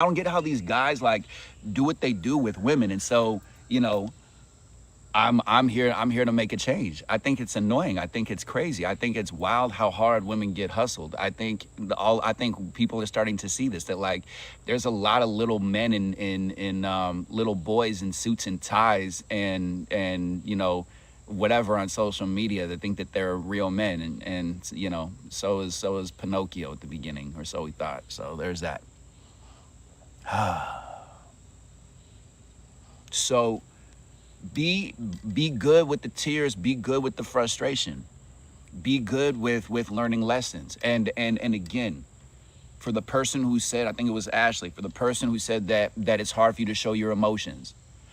I don't get how these guys like do what they do with women. And so, you know, I'm here to make a change. I think it's annoying. I think it's crazy. I think it's wild how hard women get hustled. I think people are starting to see this, that like there's a lot of little men in little boys in suits and ties and you know whatever on social media that think that they're real men, and you know, so is Pinocchio at the beginning, or so we thought. So there's that. So be be good with the tears, be good with the frustration, be good with learning lessons. And again, for the person who said, I think it was Ashley, for the person who said that it's hard for you to show your emotions,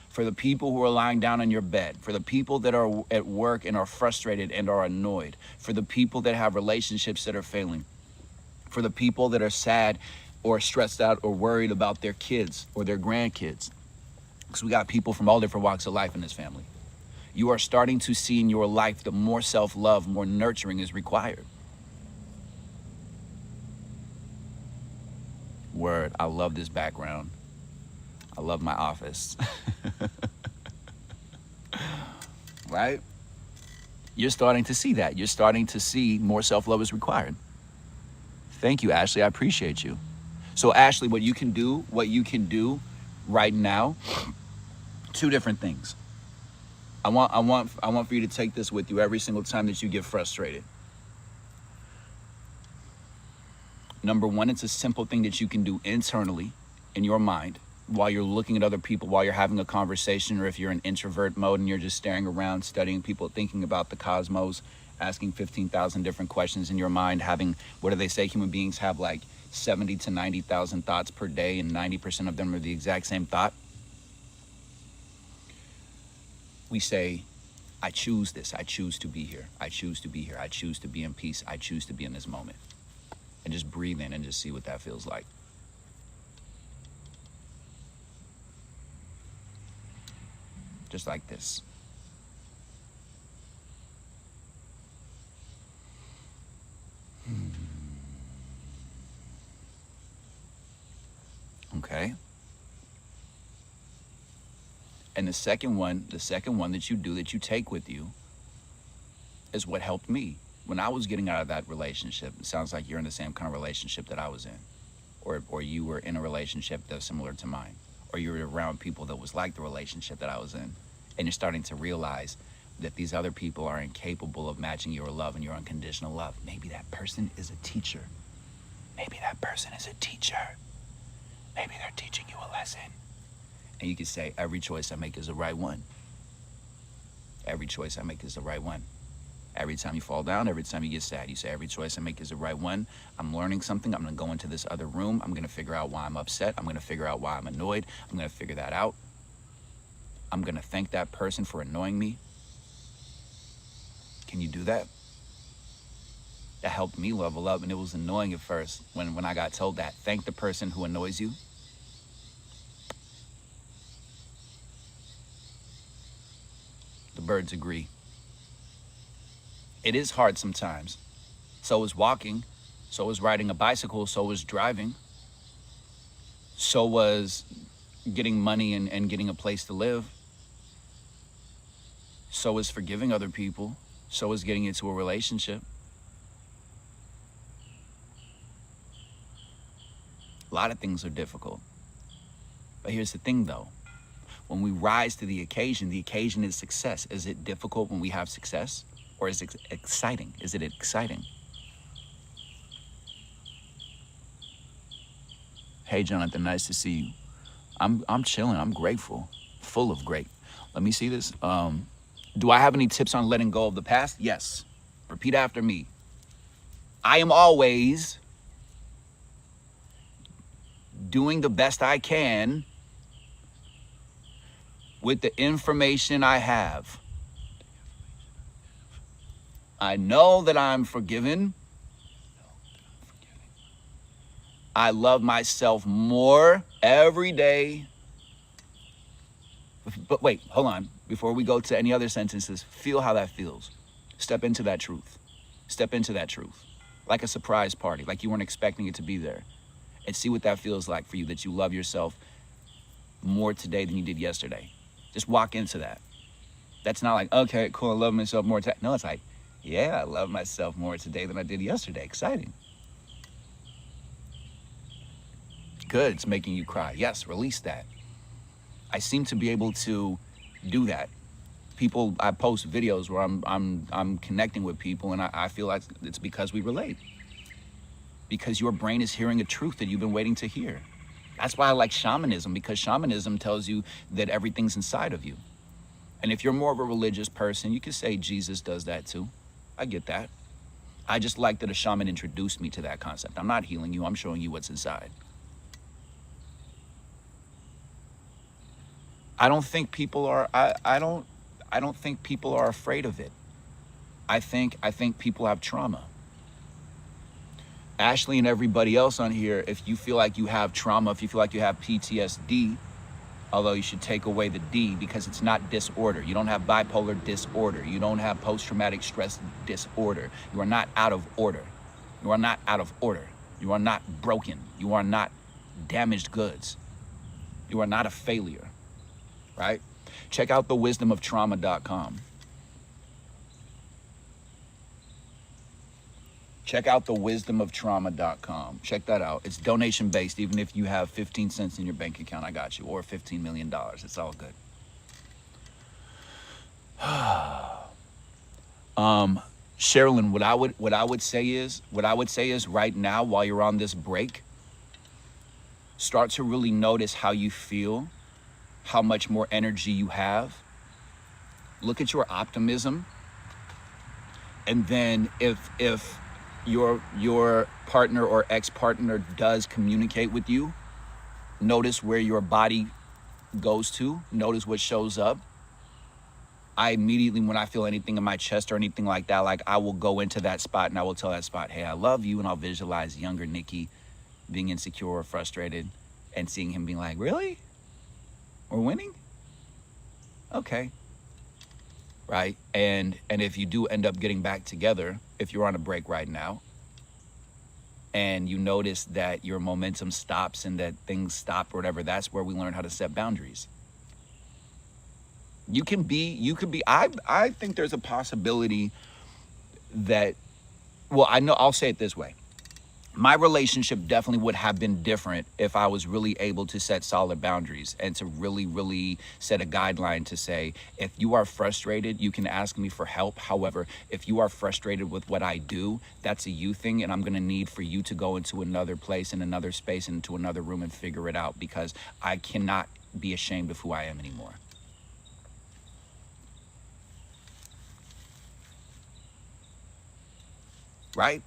for the people who are lying down on your bed, for the people that are at work and are frustrated and are annoyed, for the people that have relationships that are failing, for the people that are sad or stressed out or worried about their kids or their grandkids, because we got people from all different walks of life in this family. You are starting to see in your life the more self-love, more nurturing is required. Word, I love this background. I love my office. Right? You're starting to see that. You're starting to see more self-love is required. Thank you, Ashley. I appreciate you. So Ashley, what you can do right now, two different things. I want for you to take this with you every single time that you get frustrated. Number one, it's a simple thing that you can do internally in your mind while you're looking at other people, while you're having a conversation, or if you're in introvert mode and you're just staring around, studying people, thinking about the cosmos, asking 15,000 different questions in your mind, having, what do they say, human beings have like 70 to 90,000 thoughts per day, and 90% of them are the exact same thought. We say, I choose this. I choose to be here. I choose to be here. I choose to be in peace. I choose to be in this moment. And just breathe in and just see what that feels like. Just like this. Okay. And the second one that you do, that you take with you, is what helped me when I was getting out of that relationship. It sounds like you're in the same kind of relationship that I was in, or you were in a relationship that's similar to mine, or you were around people that was like the relationship that I was in, and you're starting to realize that these other people are incapable of matching your love and your unconditional love. Maybe that person is a teacher. Maybe that person is a teacher. Maybe they're teaching you a lesson. And you can say, every choice I make is the right one. Every choice I make is the right one. Every time you fall down, every time you get sad, you say, every choice I make is the right one. I'm learning something. I'm going to go into this other room. I'm going to figure out why I'm upset. I'm going to figure out why I'm annoyed. I'm going to figure that out. I'm going to thank that person for annoying me. Can you do that? That helped me level up, and it was annoying at first when I got told that. Thank the person who annoys you. The birds agree. It is hard sometimes. So is walking. So is riding a bicycle. So is driving. So was getting money and getting a place to live. So is forgiving other people. So is getting into a relationship. A lot of things are difficult. But here's the thing though. When we rise to the occasion is success. Is it difficult when we have success? Or is it exciting? Is it exciting? Hey, Jonathan, nice to see you. I'm chilling. I'm grateful. Full of great. Let me see this. Do I have any tips on letting go of the past? Yes. Repeat after me. I am always doing the best I can with the information I have. I know that I'm forgiven. I love myself more every day. But wait, hold on. Before we go to any other sentences, feel how that feels. Step into that truth. Step into that truth. Like a surprise party, like you weren't expecting it to be there. and see what that feels like for you, that you love yourself more today than you did yesterday. Just walk into that. That's not like, okay, cool, I love myself more today. No, it's like, yeah, I love myself more today than I did yesterday. Exciting. Good, it's making you cry. Yes, release that. I seem to be able to do that. People, I post videos where I'm connecting with people, and I feel like it's because we relate. Because your brain is hearing a truth that you've been waiting to hear. That's why I like shamanism, because shamanism tells you that everything's inside of you. And if you're more of a religious person, you could say Jesus does that too. I get that. I just like that a shaman introduced me to that concept. I'm not healing you, I'm showing you what's inside. I don't think people are, I don't think people are afraid of it. I think people have trauma. Ashley and everybody else on here, if you feel like you have trauma, if you feel like you have PTSD, although you should take away the D because it's not disorder. You don't have bipolar disorder. You don't have post-traumatic stress disorder. You are not out of order. You are not out of order. You are not broken. You are not damaged goods. You are not a failure, right? Check out thewisdomoftrauma.com. Check out thewisdomoftrauma.com. Check that out. It's donation based. Even if you have 15 cents in your bank account, I got you. Or $15 million. It's all good. Sherilyn, what I would say is right now, while you're on this break, start to really notice how you feel, how much more energy you have. Look at your optimism. And then if your partner or ex-partner does communicate with you, notice where your body goes to, notice what shows up. I immediately, when I feel anything in my chest or anything like that, like I will go into that spot and I will tell that spot, hey, I love you. And I'll visualize younger Nikki being insecure or frustrated and seeing him being like, really? We're winning? Okay. Right? And if you do end up getting back together, if you're on a break right now, and you notice that your momentum stops and that things stop or whatever, that's where we learn how to set boundaries. You could be, I think there's a possibility that, well, I'll say it this way. My relationship definitely would have been different if I was really able to set solid boundaries and to really, really set a guideline to say, if you are frustrated, you can ask me for help. However, if you are frustrated with what I do, that's a you thing, and I'm going to need for you to go into another place, in another space, into another room and figure it out, because I cannot be ashamed of who I am anymore. Right?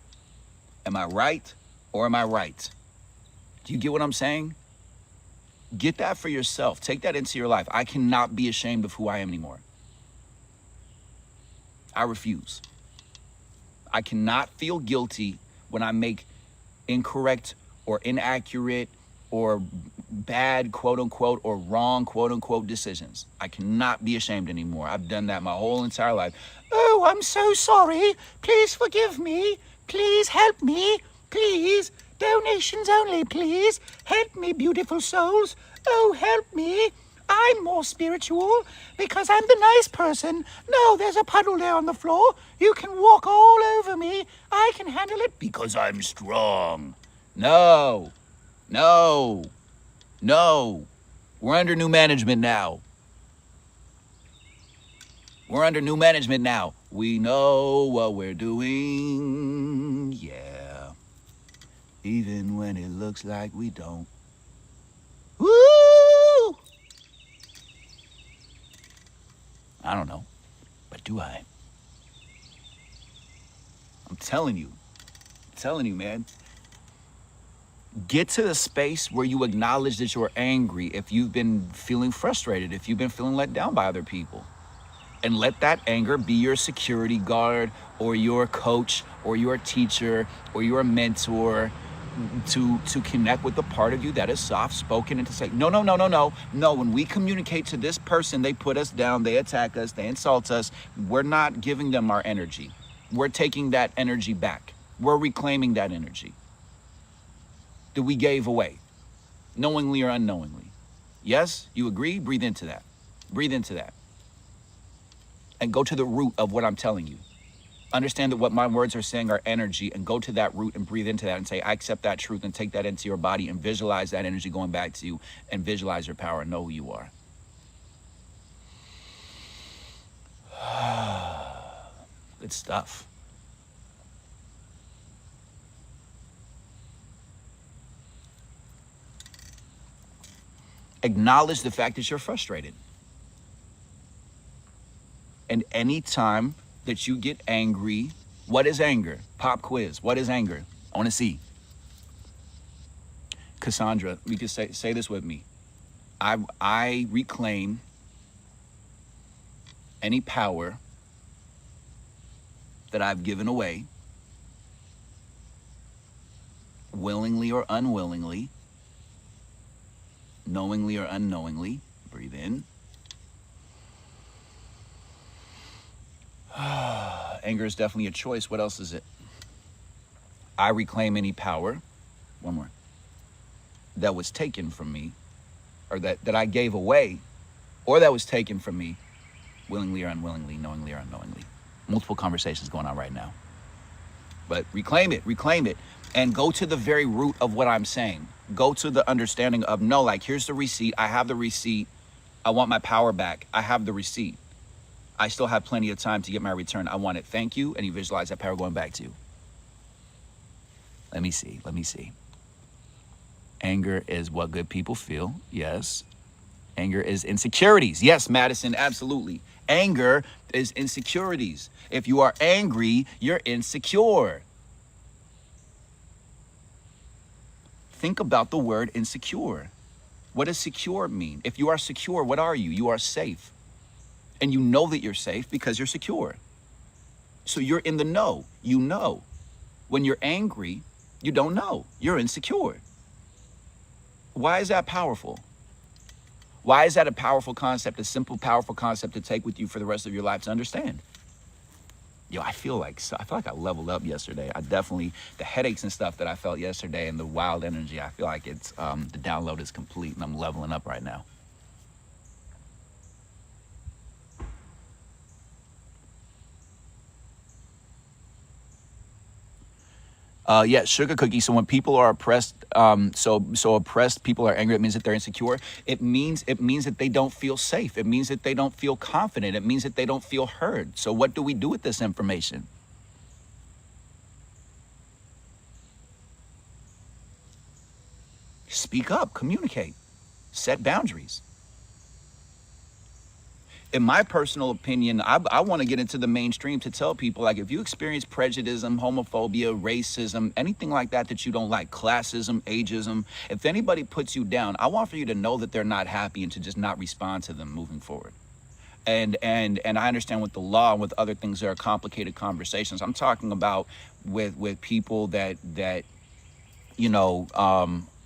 Am I right? Or am I right? Do you get what I'm saying? Get that for yourself. Take that into your life. I cannot be ashamed of who I am anymore. I refuse. I cannot feel guilty when I make incorrect or inaccurate or bad, quote unquote, or wrong, quote unquote, decisions. I cannot be ashamed anymore. I've done that my whole entire life. Oh, I'm so sorry. Please forgive me. Please help me. Please. Donations only, please. Help me, beautiful souls. Oh, help me. I'm more spiritual because I'm the nice person. No, there's a puddle there on the floor. You can walk all over me. I can handle it because I'm strong. No. No. No. We're under new management now. We're under new management now. We know what we're doing. Yeah. Even when it looks like we don't. Woo! I don't know. But do I? I'm telling you, man. Get to the space where you acknowledge that you're angry if you've been feeling frustrated, if you've been feeling let down by other people. And let that anger be your security guard or your coach or your teacher or your mentor to connect with the part of you that is soft-spoken and to say, no. No, when we communicate to this person, they put us down, they attack us, they insult us. We're not giving them our energy. We're taking that energy back. We're reclaiming that energy. that we gave away, knowingly or unknowingly? Yes, you agree? Breathe into that. Breathe into that. And go to the root of what I'm telling you. Understand that what my words are saying are energy, and go to that root and breathe into that and say, I accept that truth, and take that into your body and visualize that energy going back to you, and visualize your power and know who you are. Good stuff. Acknowledge the fact that you're frustrated. And anytime that you get angry, what is anger? Pop quiz. What is anger? I want to see. Cassandra, we could say this with me. I reclaim any power that I've given away, willingly or unwillingly, knowingly or unknowingly. Breathe in. Anger is definitely a choice. What else is it? I reclaim any power, one more, that was taken from me, or that I gave away, or that was taken from me, willingly or unwillingly, knowingly or unknowingly. Multiple conversations going on right now. But reclaim it, and go to the very root of what I'm saying. Go to the understanding of, no, like, here's the receipt. I have the receipt. I want my power back. I have the receipt. I still have plenty of time to get my return. I want it. Thank you. And you visualize that power going back to you. Let me see. Anger is what good people feel. Yes. Anger is insecurities. Yes, Madison, absolutely. Anger is insecurities. If you are angry, you're insecure. Think about the word insecure. What does secure mean? If you are secure, what are you? You are safe. And you know that you're safe because you're secure. So you're in the know. You know. When you're angry, you don't know. You're insecure. Why is that powerful? Why is that a powerful concept, a simple, powerful concept to take with you for the rest of your life to understand? Yo, I feel like I leveled up yesterday. The headaches and stuff that I felt yesterday and the wild energy, I feel like it's the download is complete and I'm leveling up right now. Yeah, sugar cookie. So when people are oppressed, so oppressed people are angry. It means that they're insecure. It means that they don't feel safe. It means that they don't feel confident. It means that they don't feel heard. So what do we do with this information? Speak up, communicate, set boundaries. In my personal opinion, I want to get into the mainstream to tell people, like, if you experience prejudice, homophobia, racism, anything like that you don't like, classism, ageism, if anybody puts you down, I want for you to know that they're not happy and to just not respond to them moving forward. And I understand with the law and with other things, there are complicated conversations. I'm talking about with people that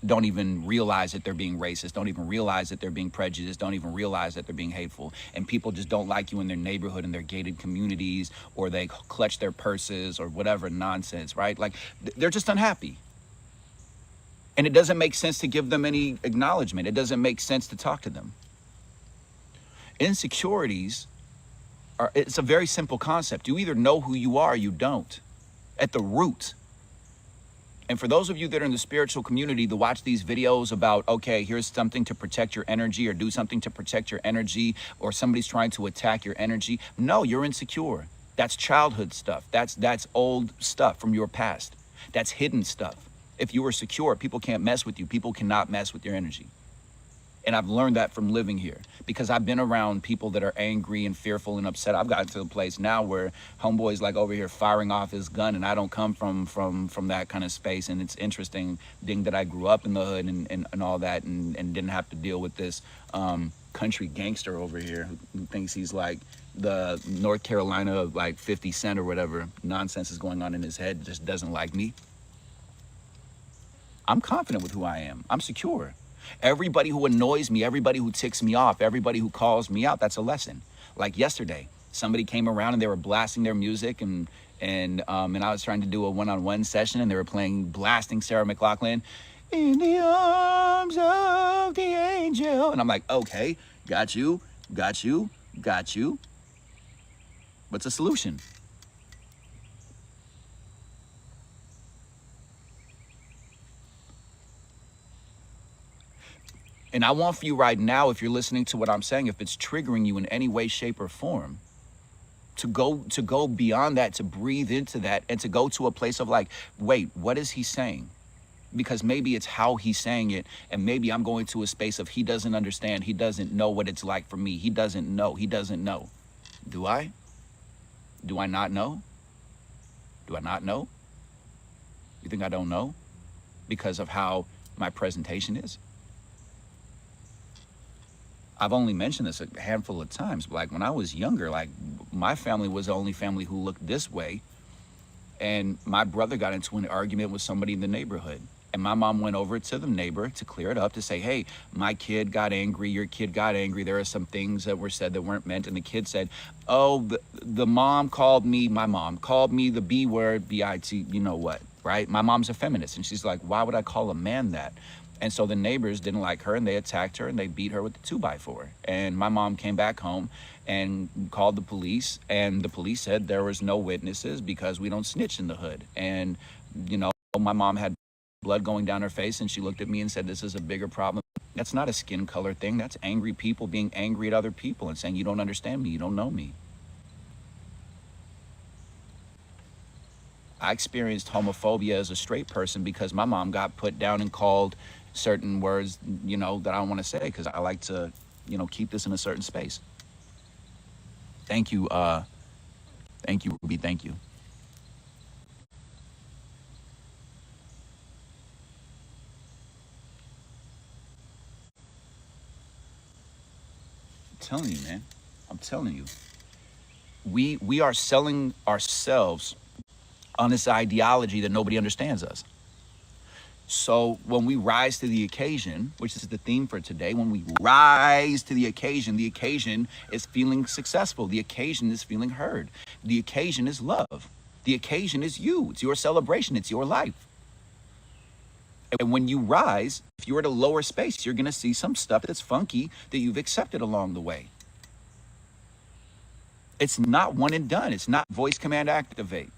don't even realize that they're being racist, don't even realize that they're being prejudiced, don't even realize that they're being hateful. And people just don't like you in their neighborhood, in their gated communities, or they clutch their purses or whatever nonsense, right? Like, they're just unhappy. And it doesn't make sense to give them any acknowledgement. It doesn't make sense to talk to them. Insecurities it's a very simple concept. You either know who you are or you don't, at the root. And for those of you that are in the spiritual community to watch these videos about, okay, here's something to protect your energy, or do something to protect your energy, or somebody's trying to attack your energy. No, you're insecure. That's childhood stuff. That's old stuff from your past. That's hidden stuff. If you were secure, people can't mess with you. People cannot mess with your energy. And I've learned that from living here, because I've been around people that are angry and fearful and upset. I've gotten to a place now where homeboy's like over here firing off his gun, and I don't come from that kind of space. And it's interesting being that I grew up in the hood and all that, and didn't have to deal with this country gangster over here who thinks he's like the North Carolina, like 50 Cent or whatever nonsense is going on in his head, just doesn't like me. I'm confident with who I am. I'm secure. Everybody who annoys me, everybody who ticks me off, everybody who calls me out, that's a lesson. Like yesterday, somebody came around and they were blasting their music, and I was trying to do a one-on-one session, and they were blasting Sarah McLachlan. in the arms of the angel. And I'm like, okay, got you, got you, got you. What's the solution? And I want for you right now, if you're listening to what I'm saying, if it's triggering you in any way, shape, or form, to go beyond that, to breathe into that, and to go to a place of like, wait, what is he saying? Because maybe it's how he's saying it, and maybe I'm going to a space of he doesn't understand, he doesn't know what it's like for me, he doesn't know. Do I? Do I not know? Do I not know? You think I don't know? Because of how my presentation is? I've only mentioned this a handful of times, but like when I was younger, like my family was the only family who looked this way. And my brother got into an argument with somebody in the neighborhood. And my mom went over to the neighbor to clear it up, to say, hey, my kid got angry, your kid got angry. There are some things that were said that weren't meant. And the kid said, oh, the mom called me, my mom called me the B word, B-I-T, you know what, right? My mom's a feminist. And she's like, why would I call a man that? And so the neighbors didn't like her, and they attacked her, and they beat her with the 2x4. And my mom came back home and called the police, and the police said there was no witnesses because we don't snitch in the hood. And, you know, my mom had blood going down her face, and she looked at me and said, this is a bigger problem. That's not a skin color thing. That's angry people being angry at other people and saying, you don't understand me, you don't know me. I experienced homophobia as a straight person because my mom got put down and called certain words, you know, that I don't want to say because I like to, you know, keep this in a certain space. Thank you, Ruby, thank you. I'm telling you, man. I'm telling you. We are selling ourselves on this ideology that nobody understands us. So when we rise to the occasion, which is the theme for today, when we rise to the occasion is feeling successful. The occasion is feeling heard. The occasion is love. The occasion is you. It's your celebration. It's your life. And when you rise, if you're at a lower space, you're going to see some stuff that's funky that you've accepted along the way. It's not one and done. It's not voice command activate.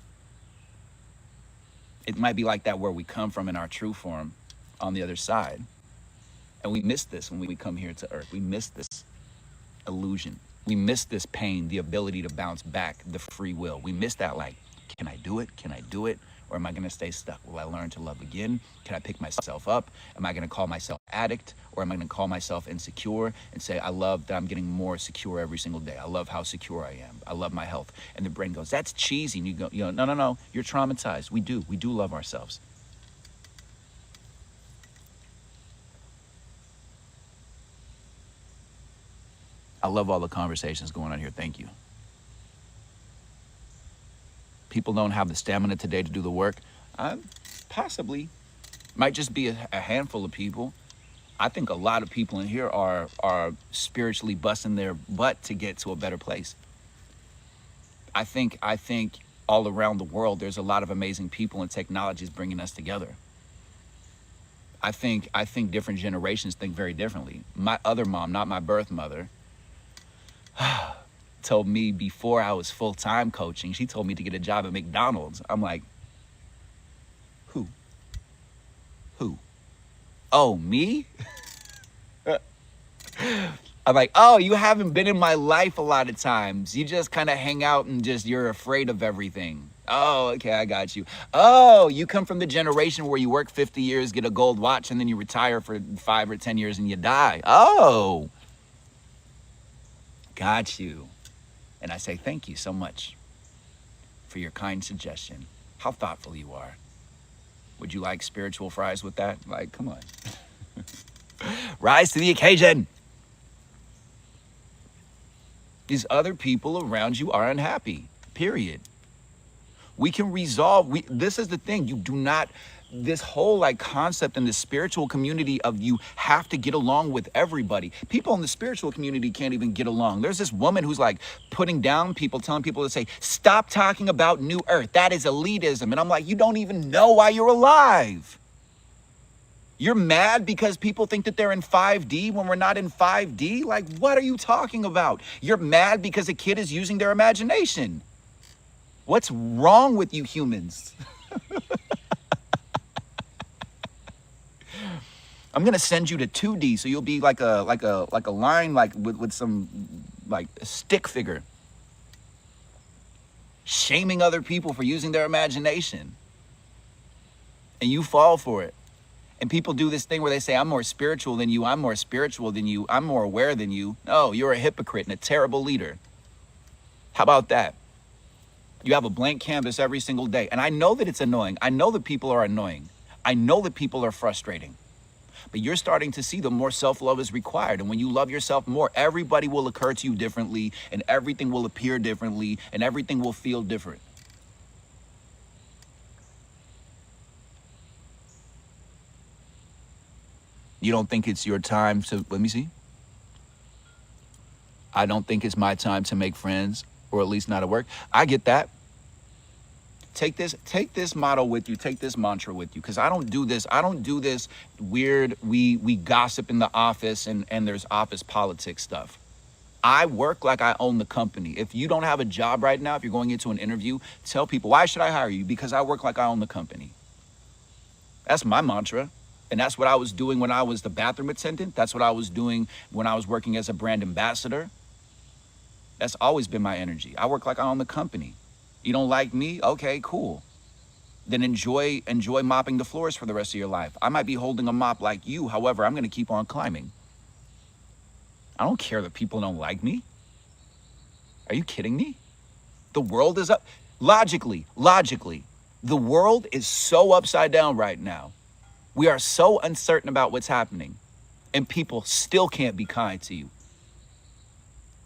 It might be like that where we come from in our true form on the other side. And we miss this when we come here to earth. We miss this illusion. We miss this pain, the ability to bounce back, the free will. We miss that, like, can I do it? Can I do it? Or am I going to stay stuck? Will I learn to love again? Can I pick myself up? Am I going to call myself addict? Or am I going to call myself insecure and say, I love that I'm getting more secure every single day. I love how secure I am. I love my health. And the brain goes, that's cheesy. And you go, no, you're traumatized. We do love ourselves. I love all the conversations going on here. Thank you. People don't have the stamina today to do the work. Possibly. Might just be a handful of people. I think a lot of people in here are spiritually busting their butt to get to a better place. I think all around the world, there's a lot of amazing people, and technology is bringing us together. I think different generations think very differently. My other mom, not my birth mother, told me before I was full-time coaching, she told me to get a job at McDonald's. I'm like, who? Oh, me? I'm like, oh, you haven't been in my life a lot of times. You just kind of hang out and you're afraid of everything. Oh, okay, I got you. Oh, you come from the generation where you work 50 years, get a gold watch, and then you retire for 5 or 10 years and you die. Oh, got you. And I say, thank you so much for your kind suggestion. How thoughtful you are. Would you like spiritual fries with that? Like, come on. Rise to the occasion. These other people around you are unhappy, period. We can resolve, this is the thing, you do not, this whole like concept in the spiritual community of you have to get along with everybody. People in the spiritual community can't even get along. There's this woman who's like putting down people, telling people to say, stop talking about New Earth. That is elitism. And I'm like, you don't even know why you're alive. You're mad because people think that they're in 5D when we're not in 5D? Like, what are you talking about? You're mad because a kid is using their imagination. What's wrong with you humans? I'm gonna send you to 2D so you'll be like a line like with some like a stick figure. Shaming other people for using their imagination. And you fall for it. And people do this thing where they say, I'm more spiritual than you, I'm more spiritual than you, I'm more aware than you. No, you're a hypocrite and a terrible leader. How about that? You have a blank canvas every single day. And I know that it's annoying. I know that people are annoying. I know that people are frustrating. But you're starting to see the more self-love is required. And when you love yourself more, everybody will occur to you differently, and everything will appear differently, and everything will feel different. You don't think it's your time to, let me see. I don't think it's my time to make friends, or at least not at work. I get that. Take this motto with you, take this mantra with you, because I don't do this weird, we gossip in the office and there's office politics stuff. I work like I own the company. If you don't have a job right now, if you're going into an interview, tell people, why should I hire you? Because I work like I own the company. That's my mantra. And that's what I was doing when I was the bathroom attendant. That's what I was doing when I was working as a brand ambassador. That's always been my energy. I work like I own the company. You don't like me? Okay, cool. Then enjoy mopping the floors for the rest of your life. I might be holding a mop like you. However, I'm going to keep on climbing. I don't care that people don't like me. Are you kidding me? The world is up. Logically, the world is so upside down right now. We are so uncertain about what's happening, and people still can't be kind to you.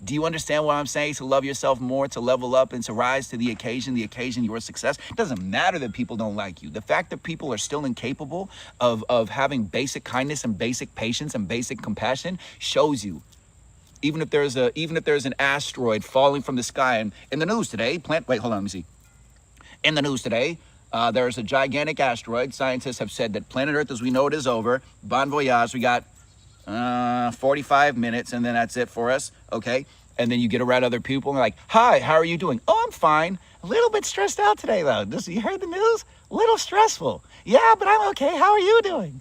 Do you understand what I'm saying? To love yourself more, to level up, and to rise to the occasion your success. It doesn't matter that people don't like you. The fact that people are still incapable of having basic kindness and basic patience and basic compassion shows you. Even if there's an asteroid falling from the sky, and in the news today, let me see. In the news today, there's a gigantic asteroid. Scientists have said that planet Earth as we know it is over. Bon voyage. We got 45 minutes, and then that's it for us. Okay. And then you get around other people and they're like, hi, how are you doing? Oh, I'm fine. A little bit stressed out today, though. You heard the news? A little stressful. Yeah, but I'm okay. How are you doing?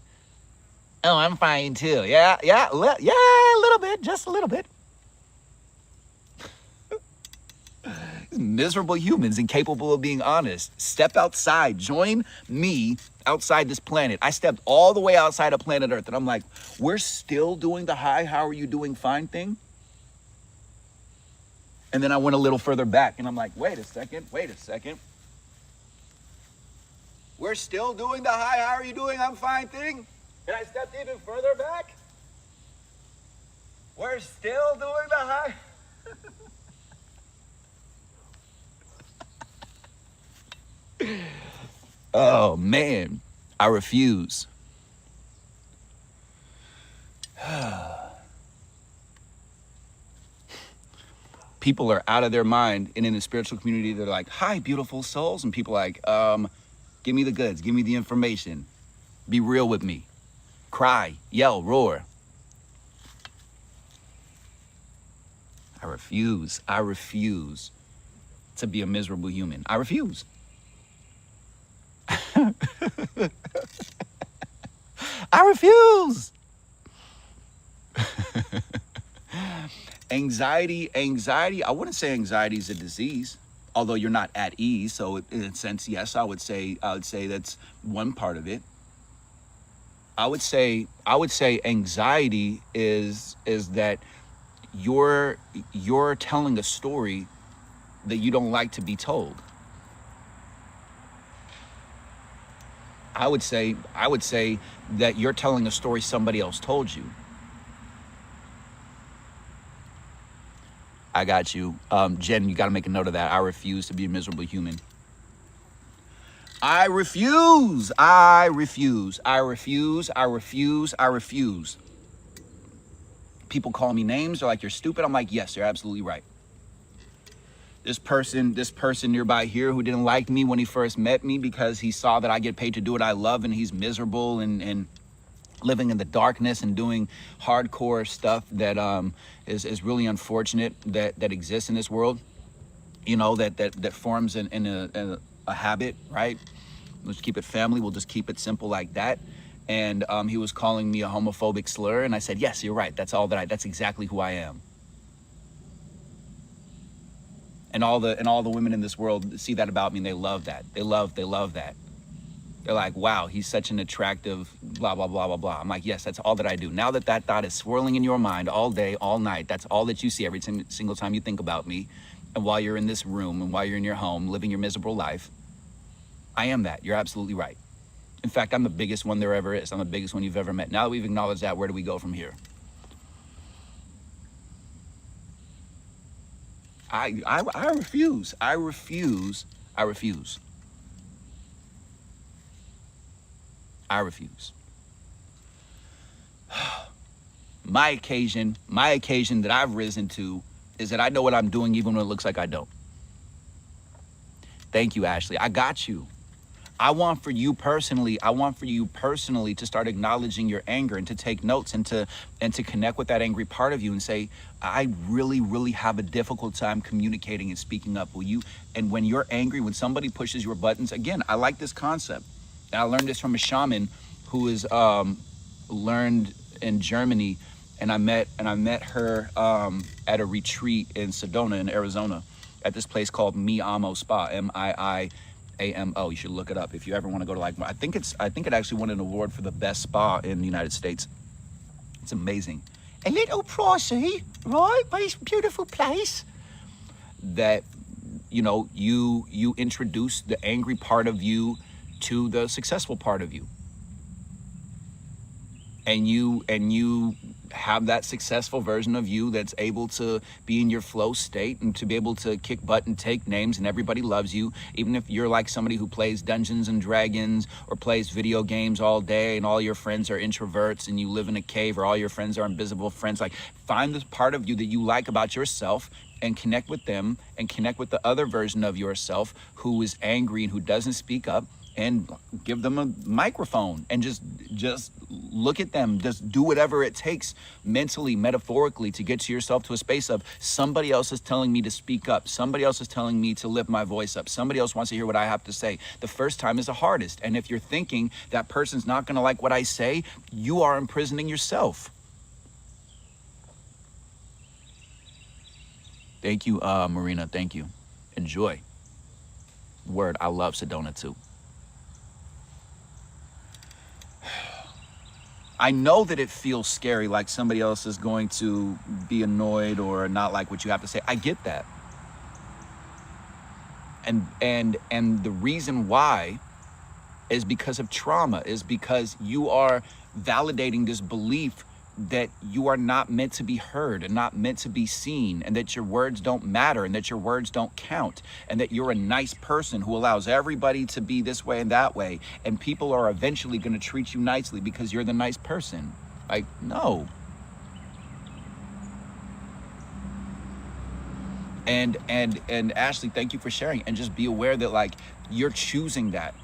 Oh, I'm fine, too. Yeah, a little bit. Just a little bit. Miserable humans incapable of being honest. Step outside. Join me outside this planet. I stepped all the way outside of planet Earth, and I'm like, we're still doing the hi, how are you doing fine thing? And then I went a little further back, and I'm like, wait a second. We're still doing the hi, how are you doing, I'm fine thing? And I stepped even further back. We're still doing the hi. Oh, man, I refuse. People are out of their mind, and in the spiritual community, they're like, hi, beautiful souls. And people are like, give me the goods, give me the information. Be real with me. Cry, yell, roar. I refuse to be a miserable human. I refuse. I refuse. Anxiety, I wouldn't say anxiety is a disease, although you're not at ease. So in a sense, yes, I would say that's one part of it. I would say anxiety is that you're telling a story that you don't like to be told. I would say that you're telling a story somebody else told you. I got you. Jen, you got to make a note of that. I refuse to be a miserable human. I refuse. People call me names. They're like, you're stupid. I'm like, yes, you're absolutely right. This person nearby here who didn't like me when he first met me because he saw that I get paid to do what I love and he's miserable and living in the darkness and doing hardcore stuff that is really unfortunate that exists in this world, you know, that forms in a habit, right? Let's keep it family. We'll just keep it simple like that. And he was calling me a homophobic slur, and I said, yes, you're right. That's that's exactly who I am. And all the women in this world see that about me, and they love that. They love that. They're like, wow, he's such an attractive blah, blah, blah, blah, blah. I'm like, yes, that's all that I do. Now that thought is swirling in your mind all day, all night, that's all that you see every single time you think about me. And while you're in this room and while you're in your home living your miserable life, I am that. You're absolutely right. In fact, I'm the biggest one there ever is. I'm the biggest one you've ever met. Now that we've acknowledged that, where do we go from here? I refuse. I refuse. I refuse. I refuse. My occasion that I've risen to is that I know what I'm doing even when it looks like I don't. Thank you, Ashley. I got you. I want for you personally to start acknowledging your anger and to take notes and to connect with that angry part of you and say, I really, really have a difficult time communicating and speaking up. Will you? And when you're angry, when somebody pushes your buttons, again, I like this concept. And I learned this from a shaman who is learned in Germany, and I met her at a retreat in Sedona in Arizona at this place called Mi Amo Spa, MIIAMO. You should look it up if you ever want to go to, like, I think it actually won an award for the best spa in the United States. It's amazing. A little pricey, right? But it's a beautiful place. That, you know, you introduce the angry part of you to the successful part of you. And you have that successful version of you that's able to be in your flow state and to be able to kick butt and take names, and everybody loves you, even if you're like somebody who plays Dungeons and Dragons or plays video games all day and all your friends are introverts and you live in a cave, or all your friends are invisible friends. Like, find this part of you that you like about yourself and connect with them, and connect with the other version of yourself who is angry and who doesn't speak up, and give them a microphone and just look at them. Just do whatever it takes mentally, metaphorically, to get to yourself to a space of, somebody else is telling me to speak up. Somebody else is telling me to lift my voice up. Somebody else wants to hear what I have to say. The first time is the hardest. And if you're thinking that person's not gonna like what I say, you are imprisoning yourself. Thank you, Marina, thank you. Enjoy. Word, I love Sedona too. I know that it feels scary, like somebody else is going to be annoyed or not like what you have to say. I get that. And the reason why is because of trauma, is because you are validating this belief that you are not meant to be heard and not meant to be seen, and that your words don't matter and that your words don't count, and that you're a nice person who allows everybody to be this way and that way, and people are eventually going to treat you nicely because you're the nice person. Like, no. And Ashley, thank you for sharing. And just be aware that, like, you're choosing that.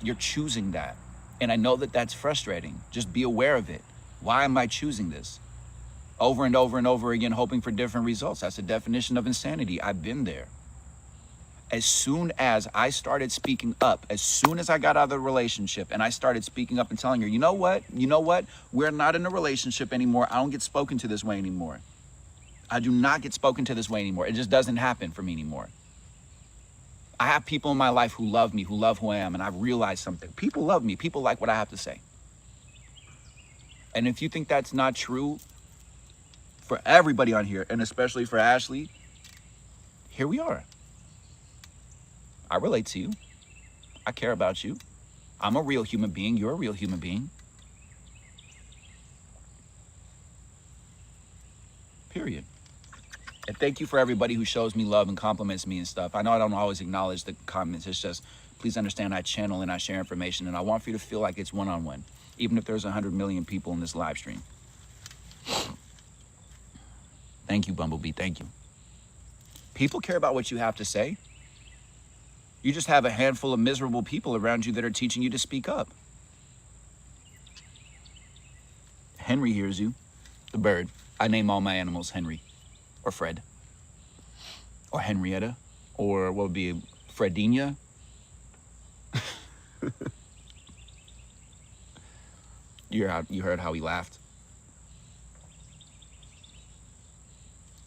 You're choosing that. And I know that that's frustrating. Just be aware of it. Why am I choosing this? Over and over and over again, hoping for different results. That's the definition of insanity. I've been there. As soon as I started speaking up, as soon as I got out of the relationship and I started speaking up and telling her, you know what? We're not in a relationship anymore. I don't get spoken to this way anymore. I do not get spoken to this way anymore. It just doesn't happen for me anymore. I have people in my life who love me, who love who I am, and I've realized something. People love me. People like what I have to say. And if you think that's not true for everybody on here, and especially for Ashley, here we are. I relate to you. I care about you. I'm a real human being. You're a real human being. Period. And thank you for everybody who shows me love and compliments me and stuff. I know I don't always acknowledge the comments. It's just, please understand, I channel and I share information, and I want for you to feel like it's one-on-one, even if there's 100 million people in this live stream. Thank you, Bumblebee. Thank you. People care about what you have to say. You just have a handful of miserable people around you that are teaching you to speak up. Henry hears you. The bird. I name all my animals Henry or Fred or Henrietta or what would be Fredina. You heard how he laughed.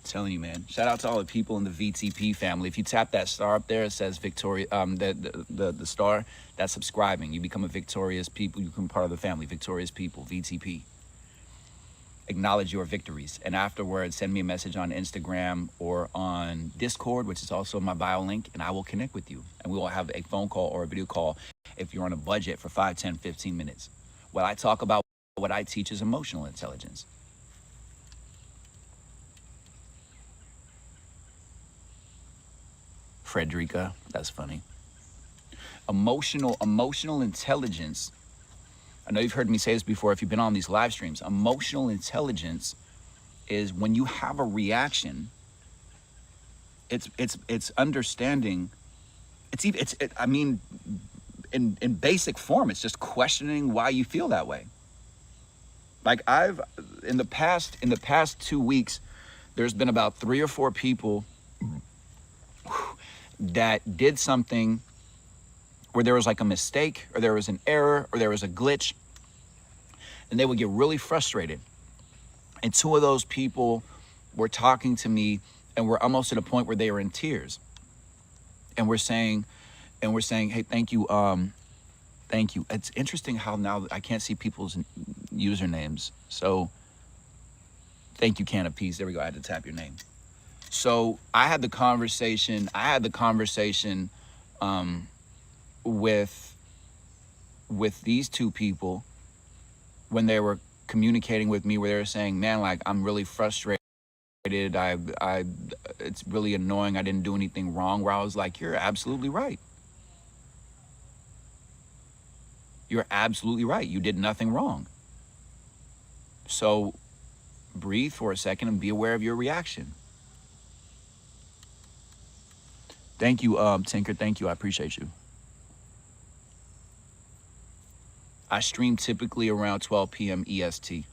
Telling you, man. Shout out to all the people in the VTP family. If you tap that star up there, it says Victoria. The star, that's subscribing. You become a victorious people. You become part of the family. Victorious people. VTP. Acknowledge your victories, and afterwards, send me a message on Instagram or on Discord, which is also my bio link, and I will connect with you. And we will have a phone call or a video call if you're on a budget for 5, 10, 15 minutes. What I talk about, what I teach is emotional intelligence. Frederica, that's funny. Emotional intelligence. I know you've heard me say this before if you've been on these live streams. Emotional intelligence is when you have a reaction, it's understanding. I mean, in basic form, it's just questioning why you feel that way. Like in the past 2 weeks, there's been about 3 or 4 people that did something where there was like a mistake or there was an error or there was a glitch, and they would get really frustrated. And 2 of those people were talking to me and were almost to the point where they were in tears. And we're saying, hey, thank you. Thank you. It's interesting how now I can't see people's usernames. So thank you, Can of Peace. There we go. I had to tap your name. So I had the conversation with these 2 people when they were communicating with me, where they were saying, man, like, I'm really frustrated. It's really annoying. I didn't do anything wrong. Where I was like, you're absolutely right. You're absolutely right. You did nothing wrong. So breathe for a second and be aware of your reaction. Thank you, Tinker. Thank you. I appreciate you. I stream typically around 12 p.m. EST.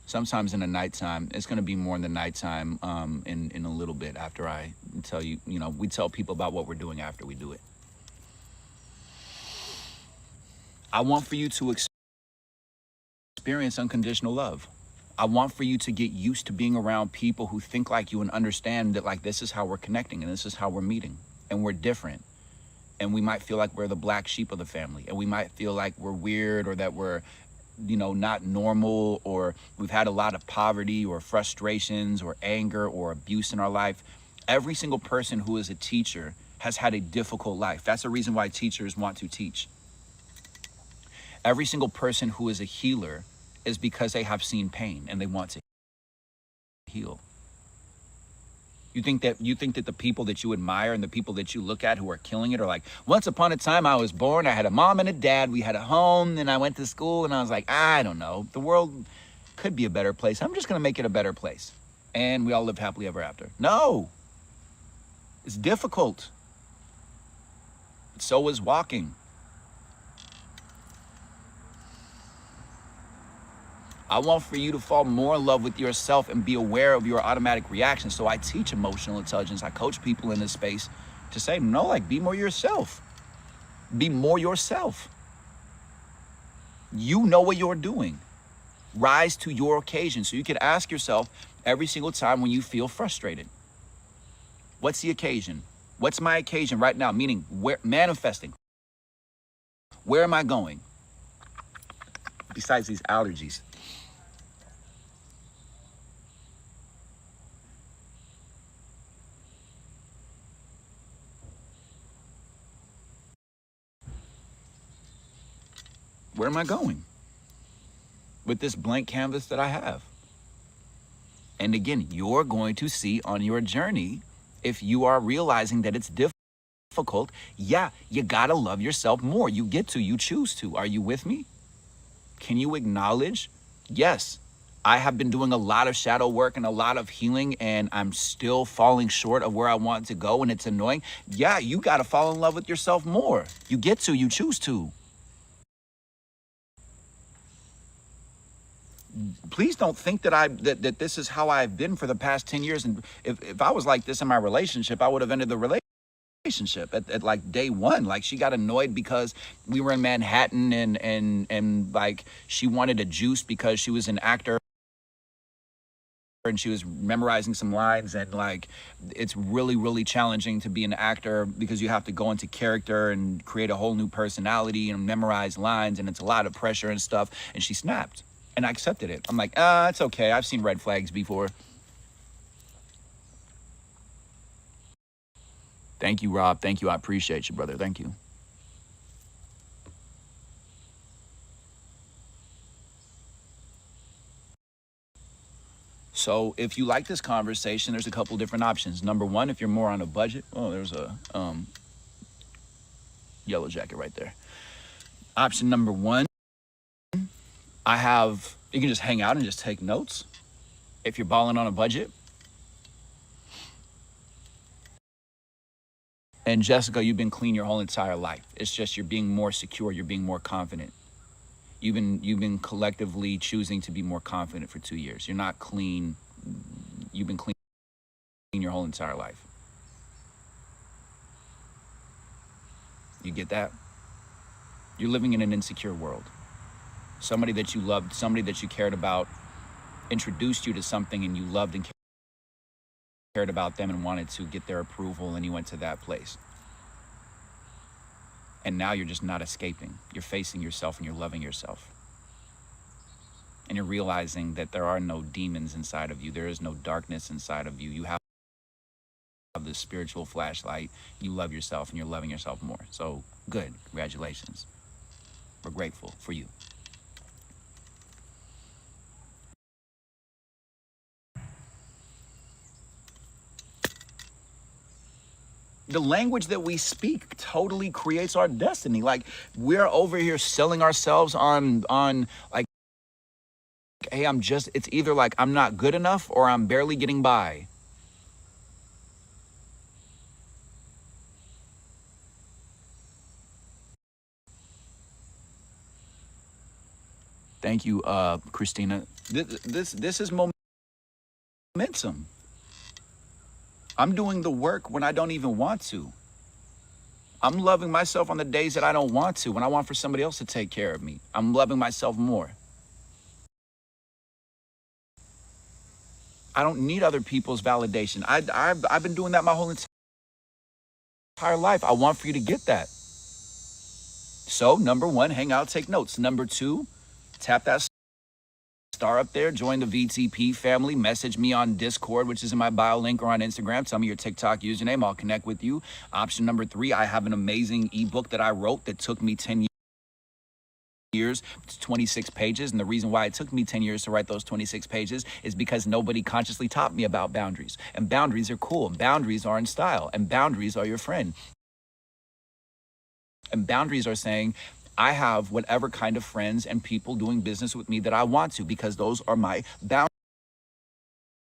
Sometimes in the nighttime. It's going to be more in the nighttime in a little bit after I tell you, we tell people about what we're doing after we do it. I want for you to experience unconditional love. I want for you to get used to being around people who think like you and understand that, like, this is how we're connecting and this is how we're meeting and we're different. And we might feel like we're the black sheep of the family, and we might feel like we're weird or that we're, not normal, or we've had a lot of poverty or frustrations or anger or abuse in our life. Every single person who is a teacher has had a difficult life. That's the reason why teachers want to teach. Every single person who is a healer is because they have seen pain and they want to heal. You think that the people that you admire and the people that you look at who are killing it are like, once upon a time I was born, I had a mom and a dad, we had a home, and I went to school, and I was like, I don't know, the world could be a better place. I'm just going to make it a better place. And we all live happily ever after. No. It's difficult. So is walking. I want for you to fall more in love with yourself and be aware of your automatic reactions. So I teach emotional intelligence. I coach people in this space to say, no, like, be more yourself. Be more yourself. You know what you're doing. Rise to your occasion. So you can ask yourself every single time when you feel frustrated, what's the occasion? What's my occasion right now? Meaning, where, manifesting. Where am I going? Besides these allergies. Where am I going with this blank canvas that I have? And again, you're going to see on your journey, if you are realizing that it's difficult, yeah, you gotta love yourself more. You get to, you choose to. Are you with me? Can you acknowledge? Yes, I have been doing a lot of shadow work and a lot of healing, and I'm still falling short of where I want to go, and it's annoying. Yeah, you gotta fall in love with yourself more. You get to, you choose to. please don't think that this is how I've been for the past 10 years. And if I was like this in my relationship, I would have ended the relationship at like day one. Like, she got annoyed because we were in Manhattan, and like, she wanted a juice because she was an actor and she was memorizing some lines, and like, it's really challenging to be an actor because you have to go into character and create a whole new personality and memorize lines, and it's a lot of pressure and stuff. And she snapped, and I accepted it. I'm like, it's okay, I've seen red flags before. Thank you, Rob. Thank you. I appreciate you, brother. Thank you. So if you like this conversation, there's a couple different options. Number one, if you're more on a budget, oh, there's a yellow jacket right there. Option number one, you can just hang out and just take notes. If you're balling on a budget. And Jessica, you've been clean your whole entire life. It's just you're being more secure, you're being more confident. You've been collectively choosing to be more confident for 2 years. You're not clean. You've been clean your whole entire life. You get that? You're living in an insecure world. Somebody that you loved, somebody that you cared about, introduced you to something, and you loved and cared about them and wanted to get their approval, and you went to that place. And now you're just not escaping. You're facing yourself and you're loving yourself. And you're realizing that there are no demons inside of you. There is no darkness inside of you. You have this spiritual flashlight. You love yourself and you're loving yourself more. So good. Congratulations. We're grateful for you. The language that we speak totally creates our destiny. Like, we're over here selling ourselves on like, hey, it's either like I'm not good enough or I'm barely getting by. Thank you, Christina. This is momentum. I'm doing the work when I don't even want to. I'm loving myself on the days that I don't want to, when I want for somebody else to take care of me. I'm loving myself more. I don't need other people's validation. I've been doing that my whole entire life. I want for you to get that. So, number one, hang out, take notes. Number two, tap that star up there, join the VTP family, message me on Discord, which is in my bio link, or on Instagram. Tell me your TikTok username. I'll connect with you. Option number three, I have an amazing ebook that I wrote that took me 10 years. It's 26 pages. And the reason why it took me 10 years to write those 26 pages is because nobody consciously taught me about boundaries. And boundaries are cool. Boundaries are in style. And boundaries are your friend. And boundaries are saying, I have whatever kind of friends and people doing business with me that I want to, because those are my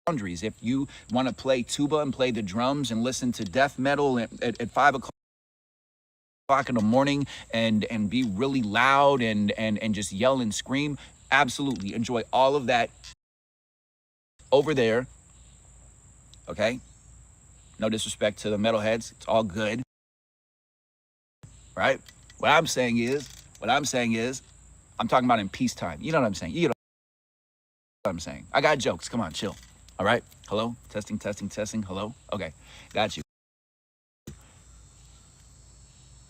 boundaries. If you want to play tuba and play the drums and listen to death metal at 5 o'clock in the morning and be really loud and just yell and scream, absolutely enjoy all of that over there. Okay? No disrespect to the metalheads. It's all good. Right? What I'm saying is, I'm talking about in peacetime. You know what I'm saying? You know what I'm saying? I got jokes. Come on, chill. All right? Hello? Testing. Hello? Okay. Got you.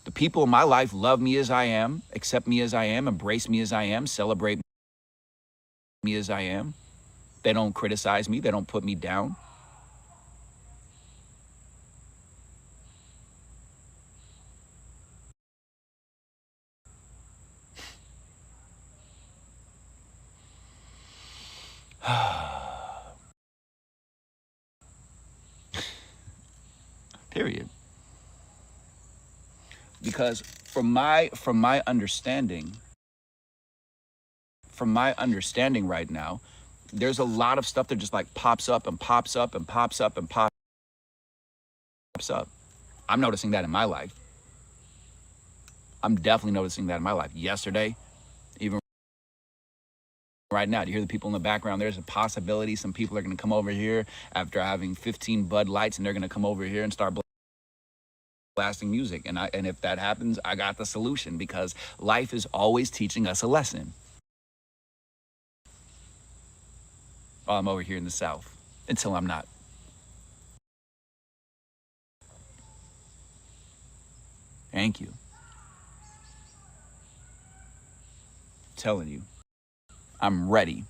The people in my life love me as I am, accept me as I am, embrace me as I am, celebrate me as I am. They don't criticize me. They don't put me down. Period. Because from my understanding right now, there's a lot of stuff that just like pops up and pops up and pops up and pops up. I'm noticing that in my life. I'm definitely noticing that in my life. Yesterday, even right now. Do you hear the people in the background? There's a possibility some people are going to come over here after having 15 Bud Lights, and they're going to come over here and start blasting music. And if that happens, I got the solution, because life is always teaching us a lesson. I'm over here in the South until I'm not. Thank you. Telling you, I'm ready.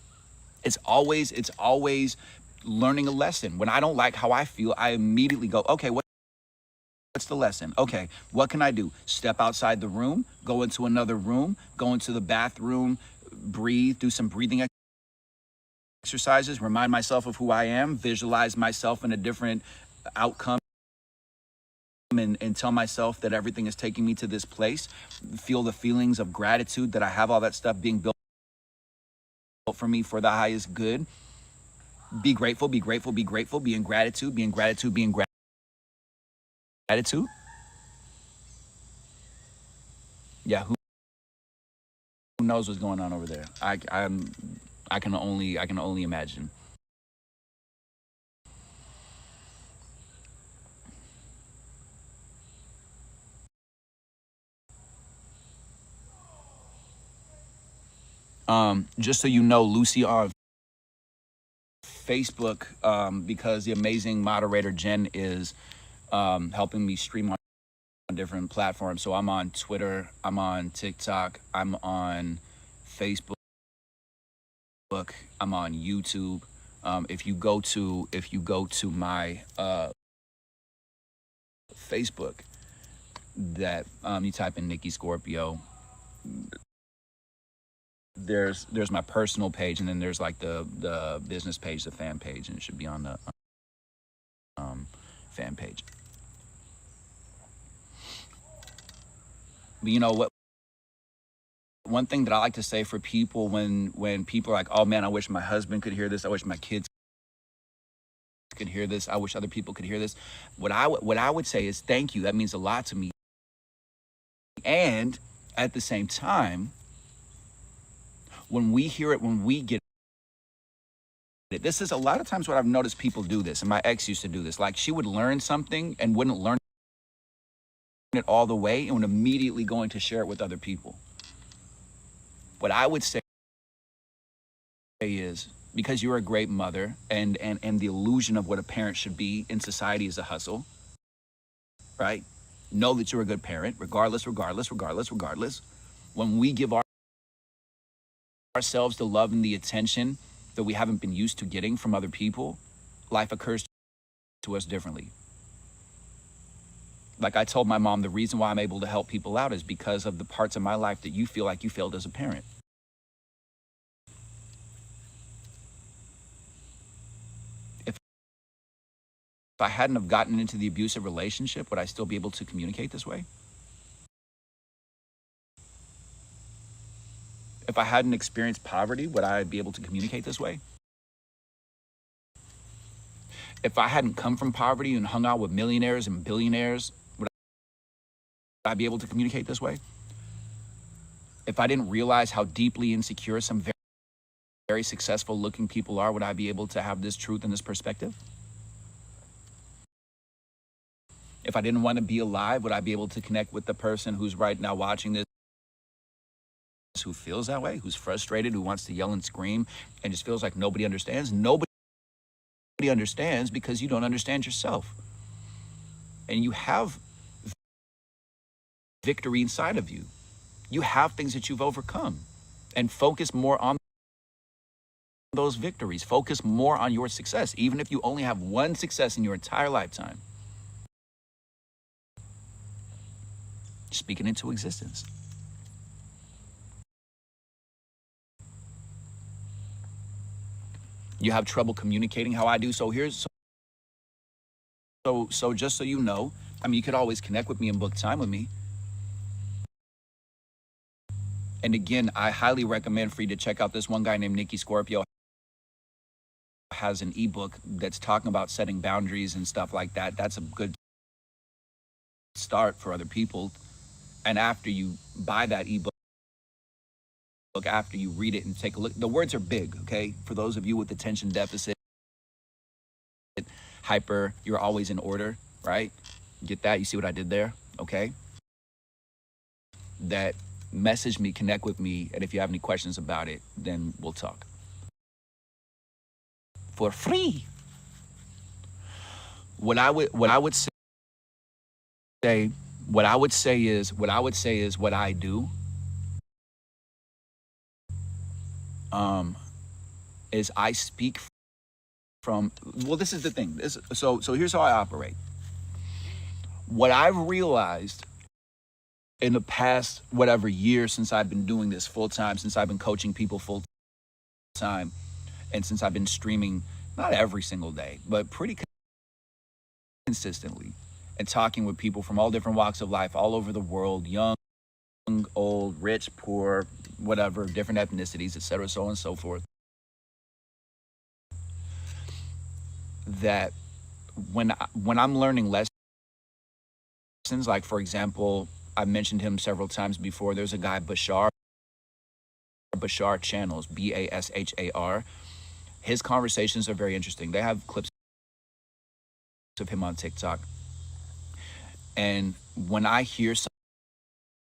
It's always learning a lesson. When I don't like how I feel, I immediately go, okay, what's the lesson? Okay, what can I do? Step outside the room, go into another room, go into the bathroom, breathe, do some breathing exercises, remind myself of who I am, visualize myself in a different outcome, and tell myself that everything is taking me to this place. Feel the feelings of gratitude that I have all that stuff being built for me for the highest good. Be grateful, be grateful, be grateful, be in gratitude, be in gratitude, be in gratitude. Yeah, who knows what's going on over there? I can only imagine. Just so you know, Lucy on Facebook, because the amazing moderator Jen is helping me stream on different platforms. So I'm on Twitter, I'm on TikTok, I'm on Facebook, I'm on YouTube. If you go to my Facebook, that you type in Nikki Scorpio, there's my personal page, and then there's like the business page, the fan page, and it should be on the fan page. But you know what? One thing that I like to say for people when people are like, oh man, I wish my husband could hear this, I wish my kids could hear this, I wish other people could hear this. What I would say is thank you. That means a lot to me. And at the same time, when we hear it, when we get it, this is a lot of times what I've noticed people do this, and my ex used to do this. Like, she would learn something and wouldn't learn it all the way, and would immediately going to share it with other people. What I would say is, because you're a great mother, and the illusion of what a parent should be in society is a hustle, right? Know that you're a good parent, regardless. When we give ourselves the love and the attention that we haven't been used to getting from other people, life occurs to us differently. Like I told my mom, the reason why I'm able to help people out is because of the parts of my life that you feel like you failed as a parent. If I hadn't have gotten into the abusive relationship, would I still be able to communicate this way? If I hadn't experienced poverty, would I be able to communicate this way? If I hadn't come from poverty and hung out with millionaires and billionaires, would I be able to communicate this way? If I didn't realize how deeply insecure some very successful looking people are, would I be able to have this truth and this perspective? If I didn't want to be alive, would I be able to connect with the person who's right now watching this, who feels that way, who's frustrated, who wants to yell and scream, and just feels like nobody understands? Nobody understands because you don't understand yourself. And you have victory inside of you. You have things that you've overcome. And focus more on those victories. Focus more on your success, even if you only have one success in your entire lifetime. Speak it into existence. You have trouble communicating how I do, so here's so just so you know, I mean, you could always connect with me and book time with me. And again, I highly recommend for you to check out this one guy named Nikki Scorpio. Has an ebook that's talking about setting boundaries and stuff like that. That's a good start for other people. And after you buy that ebook, after you read it and take a look. The words are big, okay? For those of you with attention deficit, hyper, you're always in order, right? Get that? You see what I did there? Okay. That message me, connect with me, and if you have any questions about it, then we'll talk. For free. What I would say what I would say is what I do is I speak from, well, this is the thing. So here's how I operate. What I've realized in the past whatever years since I've been doing this full time, since I've been coaching people full time, and since I've been streaming not every single day, but pretty consistently, and talking with people from all different walks of life all over the world, young, old, rich, poor, whatever, different ethnicities, etc., so on and so forth, that when I'm learning lessons, like for example, I mentioned him several times before. There's a guy, Bashar Channels, Bashar. His conversations are very interesting. They have clips of him on TikTok. And when I hear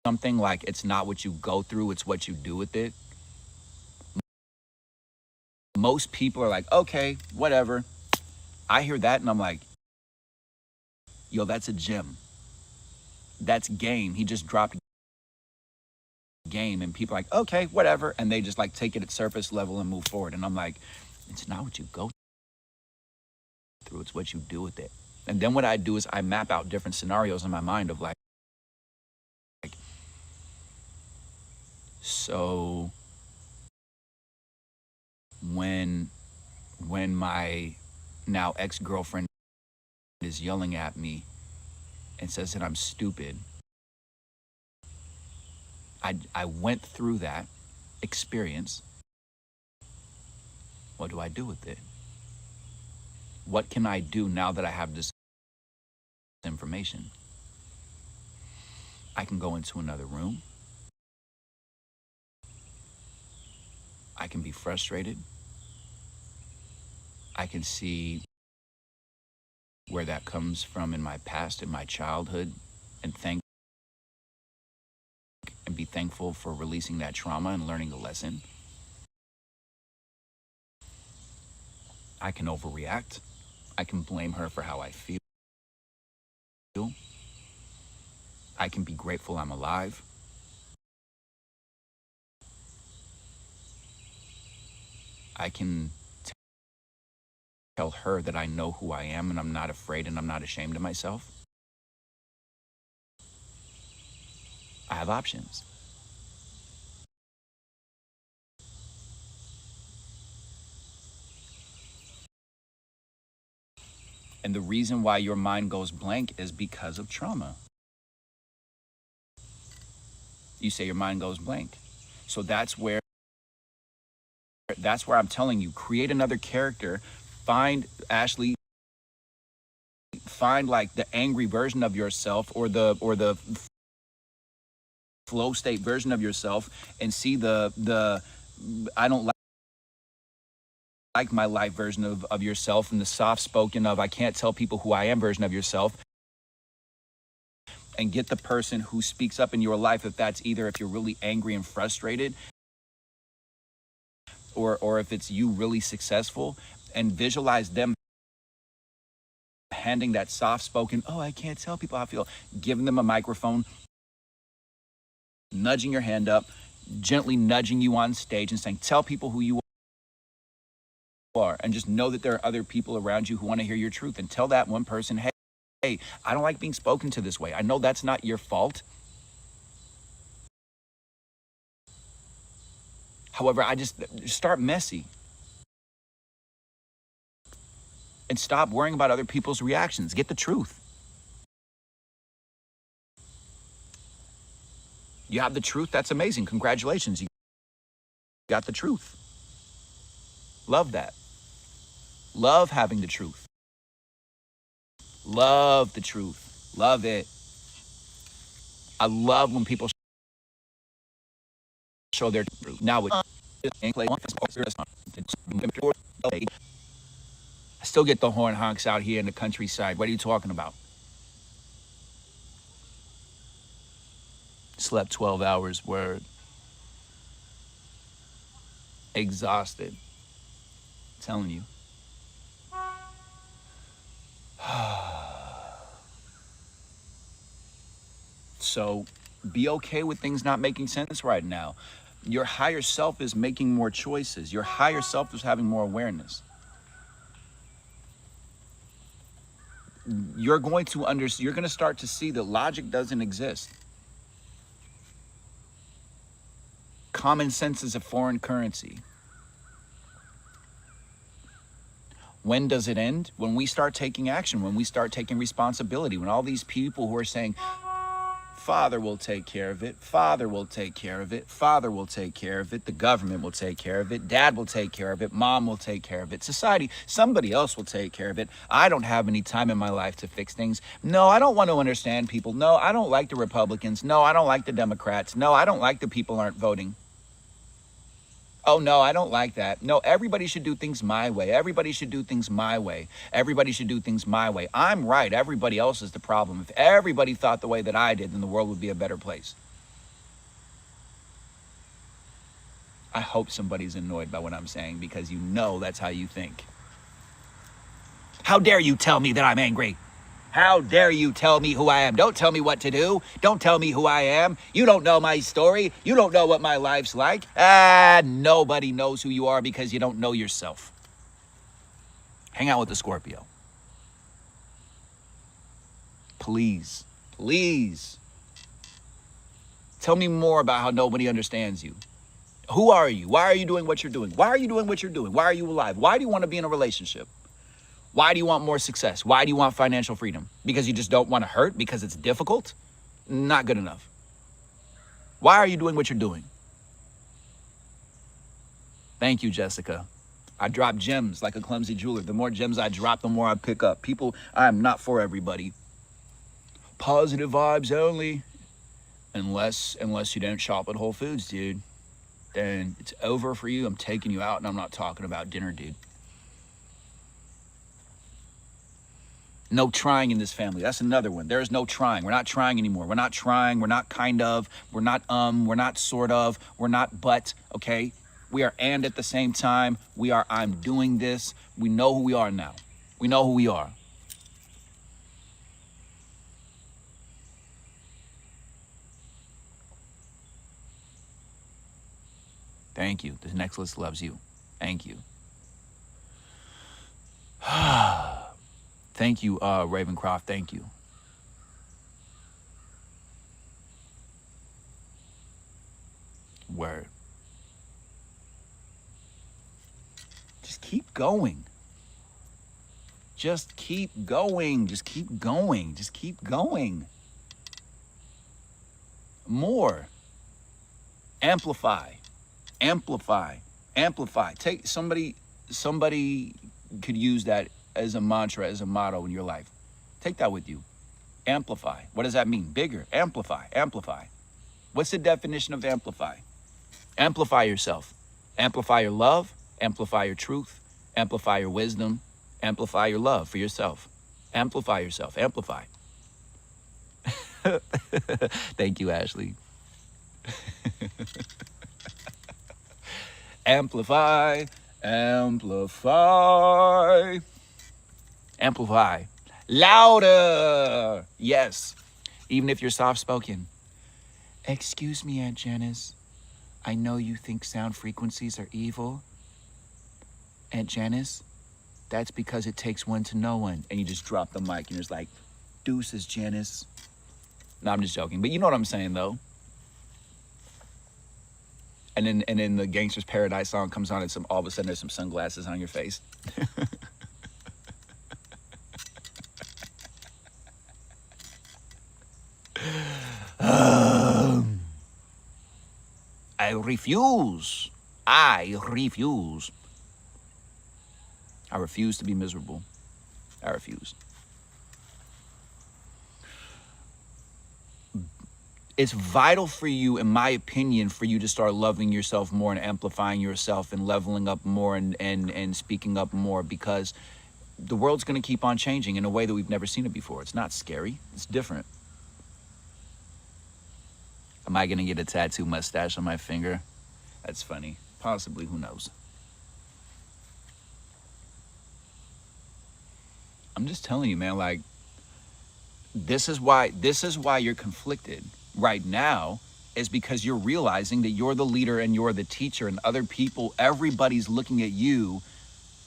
something like it's not what you go through, it's what you do with it, most people are like, okay, whatever. I hear that and I'm like, yo, that's a gem. That's game. He just dropped game, and people are like, okay, whatever. And they just like take it at surface level and move forward. And I'm like, it's not what you go through, it's what you do with it. And then what I do is I map out different scenarios in my mind of like, so when my now ex-girlfriend is yelling at me and says that I'm stupid, I went through that experience. What do I do with it? What can I do now that I have this information? I can go into another room. I can be frustrated. I can see where that comes from in my past, in my childhood, and be thankful for releasing that trauma and learning the lesson. I can overreact. I can blame her for how I feel. I can be grateful I'm alive. I can tell her that I know who I am and I'm not afraid and I'm not ashamed of myself. I have options. And the reason why your mind goes blank is because of trauma. You say your mind goes blank. So that's where I'm telling you, create another character. Find, Ashley, find like the angry version of yourself or the flow state version of yourself, and see the I don't like my life version of yourself, and the soft spoken of I can't tell people who I am version of yourself, and get the person who speaks up in your life, if that's either if you're really angry and frustrated, or if it's you really successful, and visualize them handing that soft spoken, oh, I can't tell people how I feel, giving them a microphone, nudging your hand up, gently nudging you on stage and saying, tell people who you are, and just know that there are other people around you who want to hear your truth, and tell that one person, hey, I don't like being spoken to this way. I know that's not your fault. However, I just start messy and stop worrying about other people's reactions. Get the truth. You have the truth. That's amazing. Congratulations. You got the truth. Love that. Love having the truth. Love the truth. Love it. I love when people show their now with I still get the horn honks out here in the countryside. What are you talking about? Slept 12 hours, word. Exhausted. I'm telling you. So be okay with things not making sense right now. Your higher self is making more choices. Your higher self is having more awareness. You're going to start to see that logic doesn't exist. Common sense is a foreign currency. When does it end? When we start taking action, when we start taking responsibility, when all these people who are saying, Father will take care of it, Father will take care of it, Father will take care of it, the government will take care of it, Dad will take care of it, Mom will take care of it, society, somebody else will take care of it. I don't have any time in my life to fix things. No, I don't want to understand people. No, I don't like the Republicans. No, I don't like the Democrats. No, I don't like the people aren't voting. Oh, no, I don't like that. No, everybody should do things my way. Everybody should do things my way. Everybody should do things my way. I'm right. Everybody else is the problem. If everybody thought the way that I did, then the world would be a better place. I hope somebody's annoyed by what I'm saying because you know that's how you think. How dare you tell me that I'm angry? How dare you tell me who I am? Don't tell me what to do. Don't tell me who I am. You don't know my story. You don't know what my life's like. Nobody knows who you are because you don't know yourself. Hang out with the Scorpio. Please, please. Tell me more about how nobody understands you. Who are you? Why are you doing what you're doing? Why are you doing what you're doing? Why are you alive? Why do you want to be in a relationship? Why do you want more success? Why do you want financial freedom? Because you just don't want to hurt? Because it's difficult? Not good enough. Why are you doing what you're doing? Thank you, Jessica. I drop gems like a clumsy jeweler. The more gems I drop, the more I pick up. People, I am not for everybody. Positive vibes only. Unless you don't shop at Whole Foods, dude. Then it's over for you. I'm taking you out, and I'm not talking about dinner, dude. No trying in this family. That's another one. There is no trying. We're not trying anymore. We're not trying. We're not kind of. We're not we're not sort of. We're not but, okay? We are and at the same time. We are I'm doing this. We know who we are now. We know who we are. Thank you. This necklace loves you. Thank you. Thank you, Ravencroft. Thank you. Word. Just keep going. Just keep going. Just keep going. Just keep going. More. Amplify. Amplify. Amplify. Take somebody could use that as a mantra, as a motto in your life. Take that with you. Amplify. What does that mean? Bigger. Amplify. Amplify. What's the definition of amplify? Amplify yourself. Amplify your love. Amplify your truth. Amplify your wisdom. Amplify your love for yourself. Amplify yourself. Amplify. Thank you, Ashley. Amplify. Amplify. Amplify. Louder. Yes. Even if you're soft-spoken. Excuse me, Aunt Janice. I know you think sound frequencies are evil. Aunt Janice, that's because it takes one to know one. And you just drop the mic and you're just like, deuces, Janice. No, I'm just joking. But you know what I'm saying, though. And then the Gangster's Paradise song comes on and all of a sudden there's some sunglasses on your face. I refuse. I refuse. I refuse to be miserable. I refuse. It's vital for you, in my opinion, for you to start loving yourself more and amplifying yourself and leveling up more and speaking up more, because the world's going to keep on changing in a way that we've never seen it before. It's not scary. It's different. Am I going to get a tattoo mustache on my finger? That's funny. Possibly. Who knows? I'm just telling you, man, like, this is why you're conflicted right now, is because you're realizing that you're the leader and you're the teacher, and other people, everybody's looking at you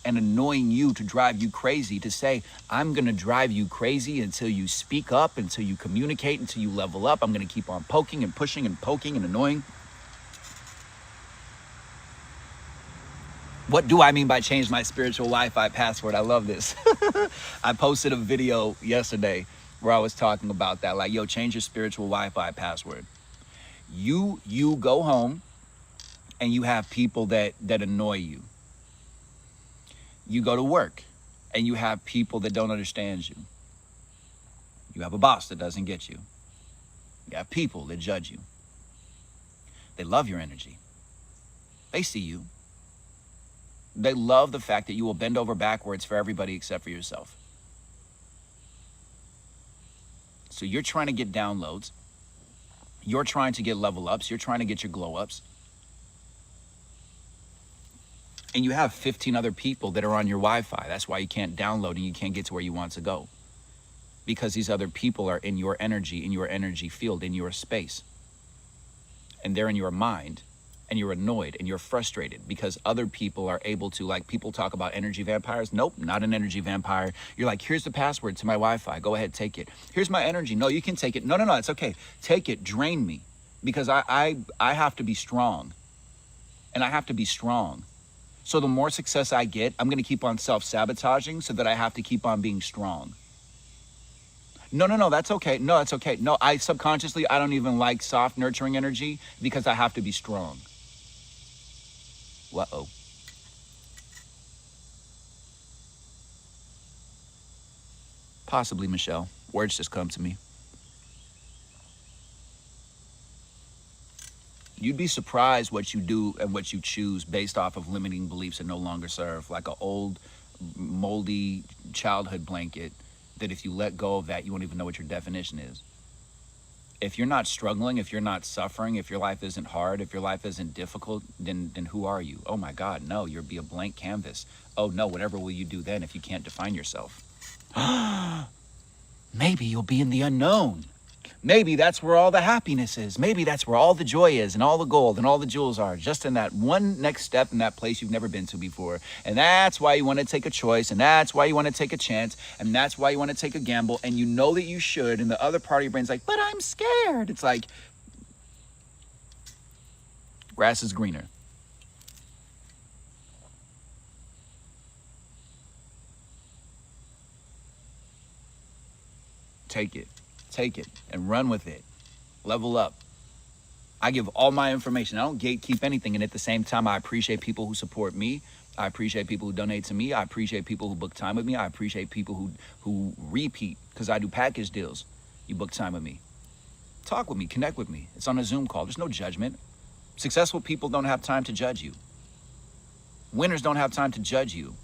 and annoying you to drive you crazy, to say, I'm going to drive you crazy until you speak up, until you communicate, until you level up. I'm going to keep on poking and pushing and poking and annoying. What do I mean by change my spiritual Wi-Fi password? I love this. I posted a video yesterday where I was talking about that. Like, yo, change your spiritual Wi-Fi password. You go home and you have people that annoy you. You go to work and you have people that don't understand you. You have a boss that doesn't get you. You have people that judge you. They love your energy. They see you. They love the fact that you will bend over backwards for everybody except for yourself. So you're trying to get downloads. You're trying to get level ups. You're trying to get your glow ups. And you have 15 other people that are on your Wi-Fi. That's why you can't download and you can't get to where you want to go. Because these other people are in your energy field, in your space. And they're in your mind. And you're annoyed and you're frustrated because other people are able to, like, people talk about energy vampires. Nope, not an energy vampire. You're like, here's the password to my Wi-Fi. Go ahead, take it. Here's my energy. No, you can take it. No, it's okay. Take it, drain me. Because I have to be strong. And I have to be strong. So the more success I get, I'm going to keep on self-sabotaging so that I have to keep on being strong. No, that's okay. No, that's okay. No, I don't even like soft, nurturing energy because I have to be strong. Uh-oh. Possibly, Michelle. Words just come to me. You'd be surprised what you do and what you choose based off of limiting beliefs that no longer serve. Like an old, moldy childhood blanket that if you let go of that, you won't even know what your definition is. If you're not struggling, if you're not suffering, if your life isn't hard, if your life isn't difficult, then who are you? Oh my God, no, you'll be a blank canvas. Oh no, whatever will you do then if you can't define yourself? Maybe you'll be in the unknown. Maybe that's where all the happiness is. Maybe that's where all the joy is and all the gold and all the jewels are, just in that one next step in that place you've never been to before. And that's why you want to take a choice, and that's why you want to take a chance, and that's why you want to take a gamble, and you know that you should, and the other part of your brain's like, but I'm scared. It's like, grass is greener. Take it and run with it. Level up. I give all my information. I don't gatekeep anything. And at the same time, I appreciate people who support me. I appreciate people who donate to me. I appreciate people who book time with me. I appreciate people who repeat, because I do package deals. You book time with me. Talk with me, connect with me. It's on a Zoom call. There's no judgment. Successful people don't have time to judge you. Winners don't have time to judge you.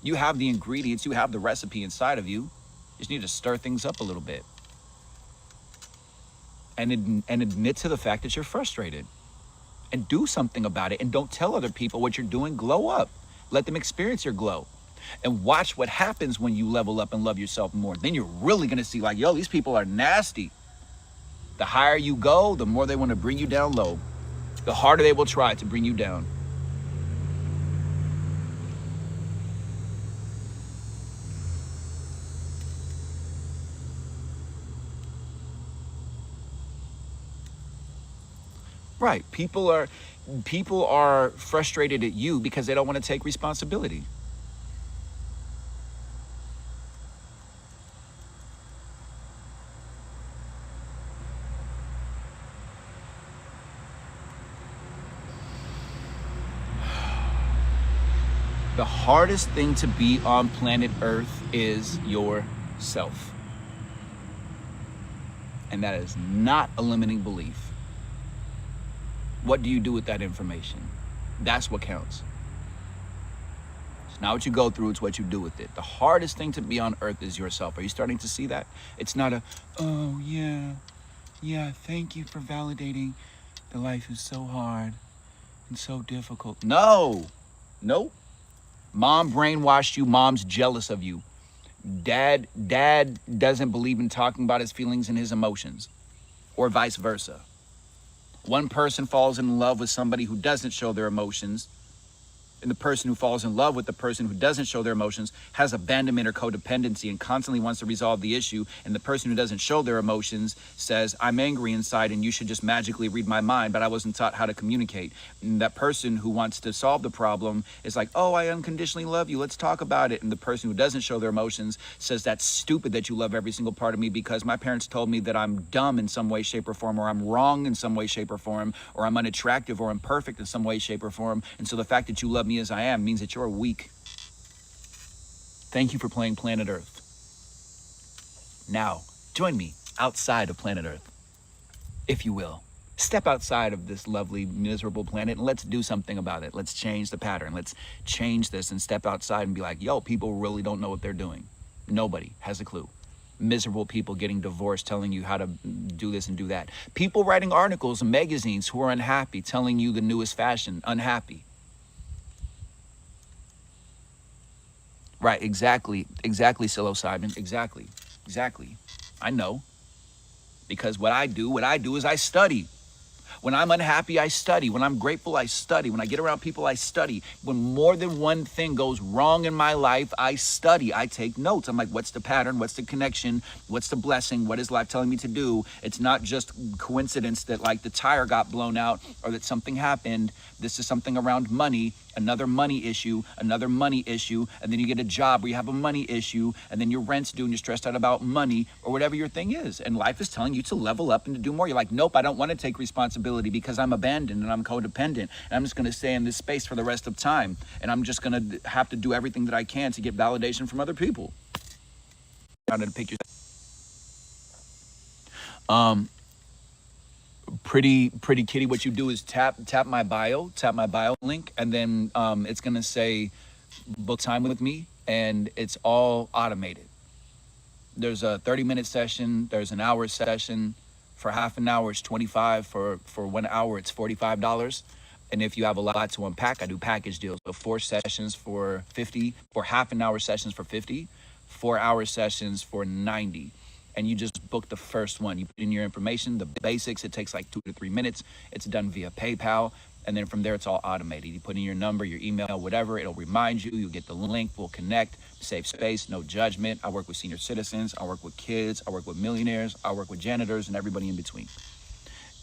You have the ingredients, you have the recipe inside of you. You just need to stir things up a little bit. And admit to the fact that you're frustrated. And do something about it. And don't tell other people what you're doing. Glow up. Let them experience your glow. And watch what happens when you level up and love yourself more. Then you're really going to see, like, yo, these people are nasty. The higher you go, the more they want to bring you down low. The harder they will try to bring you down. Right. People are frustrated at you because they don't want to take responsibility. The hardest thing to be on planet Earth is yourself. And that is not a limiting belief. What do you do with that information? That's what counts. It's not what you go through, it's what you do with it. The hardest thing to be on earth is yourself. Are you starting to see that? It's not a, oh yeah, thank you for validating that life is so hard and so difficult. No, nope. Mom brainwashed you, mom's jealous of you. Dad doesn't believe in talking about his feelings and his emotions, or vice versa. One person falls in love with somebody who doesn't show their emotions, and the person who falls in love with the person who doesn't show their emotions has abandonment or codependency and constantly wants to resolve the issue. And the person who doesn't show their emotions says, I'm angry inside and you should just magically read my mind, but I wasn't taught how to communicate. And that person who wants to solve the problem is like, oh, I unconditionally love you, let's talk about it. And the person who doesn't show their emotions says, that's stupid that you love every single part of me because my parents told me that I'm dumb in some way, shape, or form, or I'm wrong in some way, shape, or form, or I'm unattractive or imperfect in some way, shape, or form. And so the fact that you love me as I am means that you're weak. Thank you for playing Planet Earth. Now, join me outside of planet Earth, if you will. Step outside of this lovely, miserable planet and let's do something about it. Let's change the pattern. Let's change this and step outside and be like, yo, people really don't know what they're doing. Nobody has a clue. Miserable people getting divorced, telling you how to do this and do that. People writing articles in magazines who are unhappy, telling you the newest fashion, unhappy. Right, exactly, psilocybin, exactly. I know, because what I do is I study. When I'm unhappy, I study. When I'm grateful, I study. When I get around people, I study. When more than one thing goes wrong in my life, I study. I take notes. I'm like, what's the pattern? What's the connection? What's the blessing? What is life telling me to do? It's not just coincidence that like the tire got blown out or that something happened. This is something around money, another money issue, and then you get a job where you have a money issue, and then your rent's due and you're stressed out about money or whatever your thing is. And life is telling you to level up and to do more. You're like, nope, I don't want to take responsibility because I'm abandoned and I'm codependent. And I'm just going to stay in this space for the rest of time. And I'm just going to have to do everything that I can to get validation from other people. Out of the picture. Pretty kitty, what you do is tap my bio link, and then it's gonna say book time with me, and it's all automated. There's a 30-minute session, there's an hour session. For half an hour it's $25, for 1 hour it's $45. And if you have a lot to unpack, I do package deals. So 4 sessions for $50, or half an hour sessions for $50, 4-hour sessions for $90. And you just book the first one. You put in your information, the basics. It takes like 2 to 3 minutes. It's done via PayPal. And then from there, it's all automated. You put in your number, your email, whatever. It'll remind you. You'll get the link. We'll connect. Safe space, no judgment. I work with senior citizens. I work with kids. I work with millionaires. I work with janitors and everybody in between.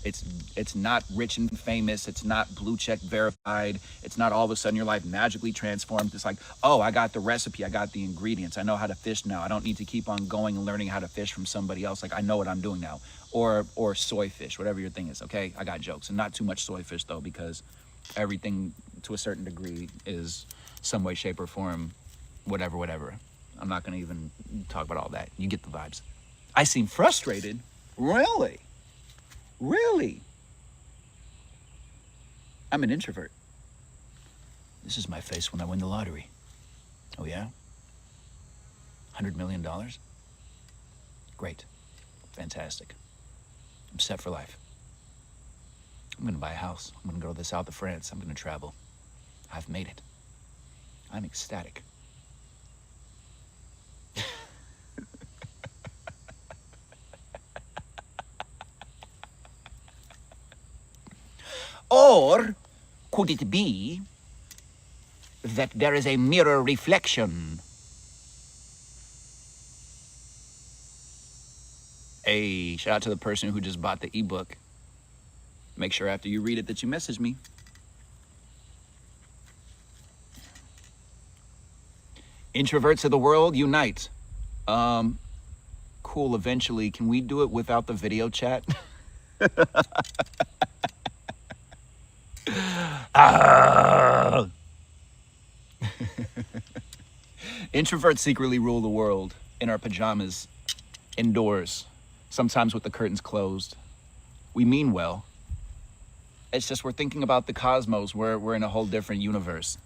It's not rich and famous. It's not blue check verified. It's not all of a sudden your life magically transformed. It's like, oh, I got the recipe. I got the ingredients. I know how to fish now. I don't need to keep on going and learning how to fish from somebody else. Like, I know what I'm doing now. Or soy fish, whatever your thing is. Okay, I got jokes. And not too much soy fish though, because everything to a certain degree is some way, shape, or form, whatever. I'm not gonna even talk about all that. You get the vibes. I seem frustrated. Really? I'm an introvert. This is my face when I win the lottery. Oh yeah? $100 million? Great. Fantastic. I'm set for life. I'm gonna buy a house. I'm gonna go to the south of France. I'm gonna travel. I've made it. I'm ecstatic. Or could it be that there is a mirror reflection? Hey, shout out to the person who just bought the ebook. Make sure after you read it that you message me. Introverts of the world, unite. Cool, eventually. Can we do it without the video chat? Introverts secretly rule the world in our pajamas, indoors, Sometimes with the curtains closed, we mean well. It's just we're thinking about the cosmos. We're in a whole different universe.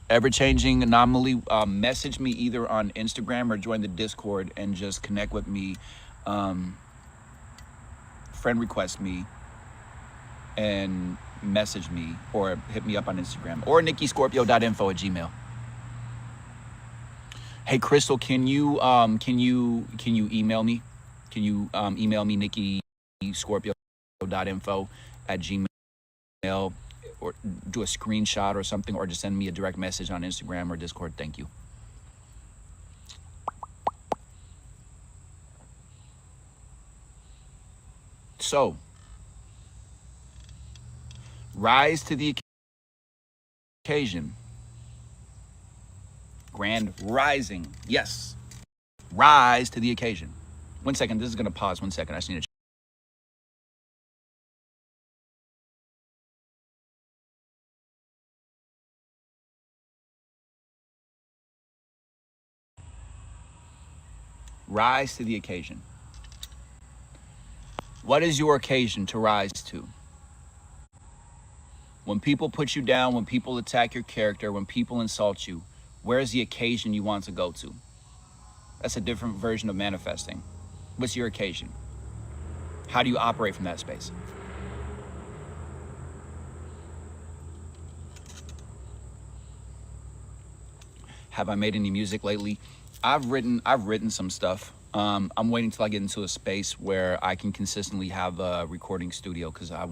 Ever-changing anomaly, message me either on Instagram or join the Discord and just connect with me. Friend request me and message me or hit me up on Instagram or nickyscorpio.info@gmail. Hey Crystal, can you email me? Can you email me nickyscorpio.info@gmail or do a screenshot or something, or just send me a direct message on Instagram or Discord? Thank you. So, rise to the occasion. Grand rising. Yes. Rise to the occasion. 1 second. This is going to pause 1 second. I just need to. Rise to the occasion. What is your occasion to rise to? When people put you down, when people attack your character, when people insult you, where's the occasion you want to go to? That's a different version of manifesting. What's your occasion? How do you operate from that space? Have I made any music lately? I've written some stuff. I'm waiting till I get into a space where I can consistently have a recording studio, because I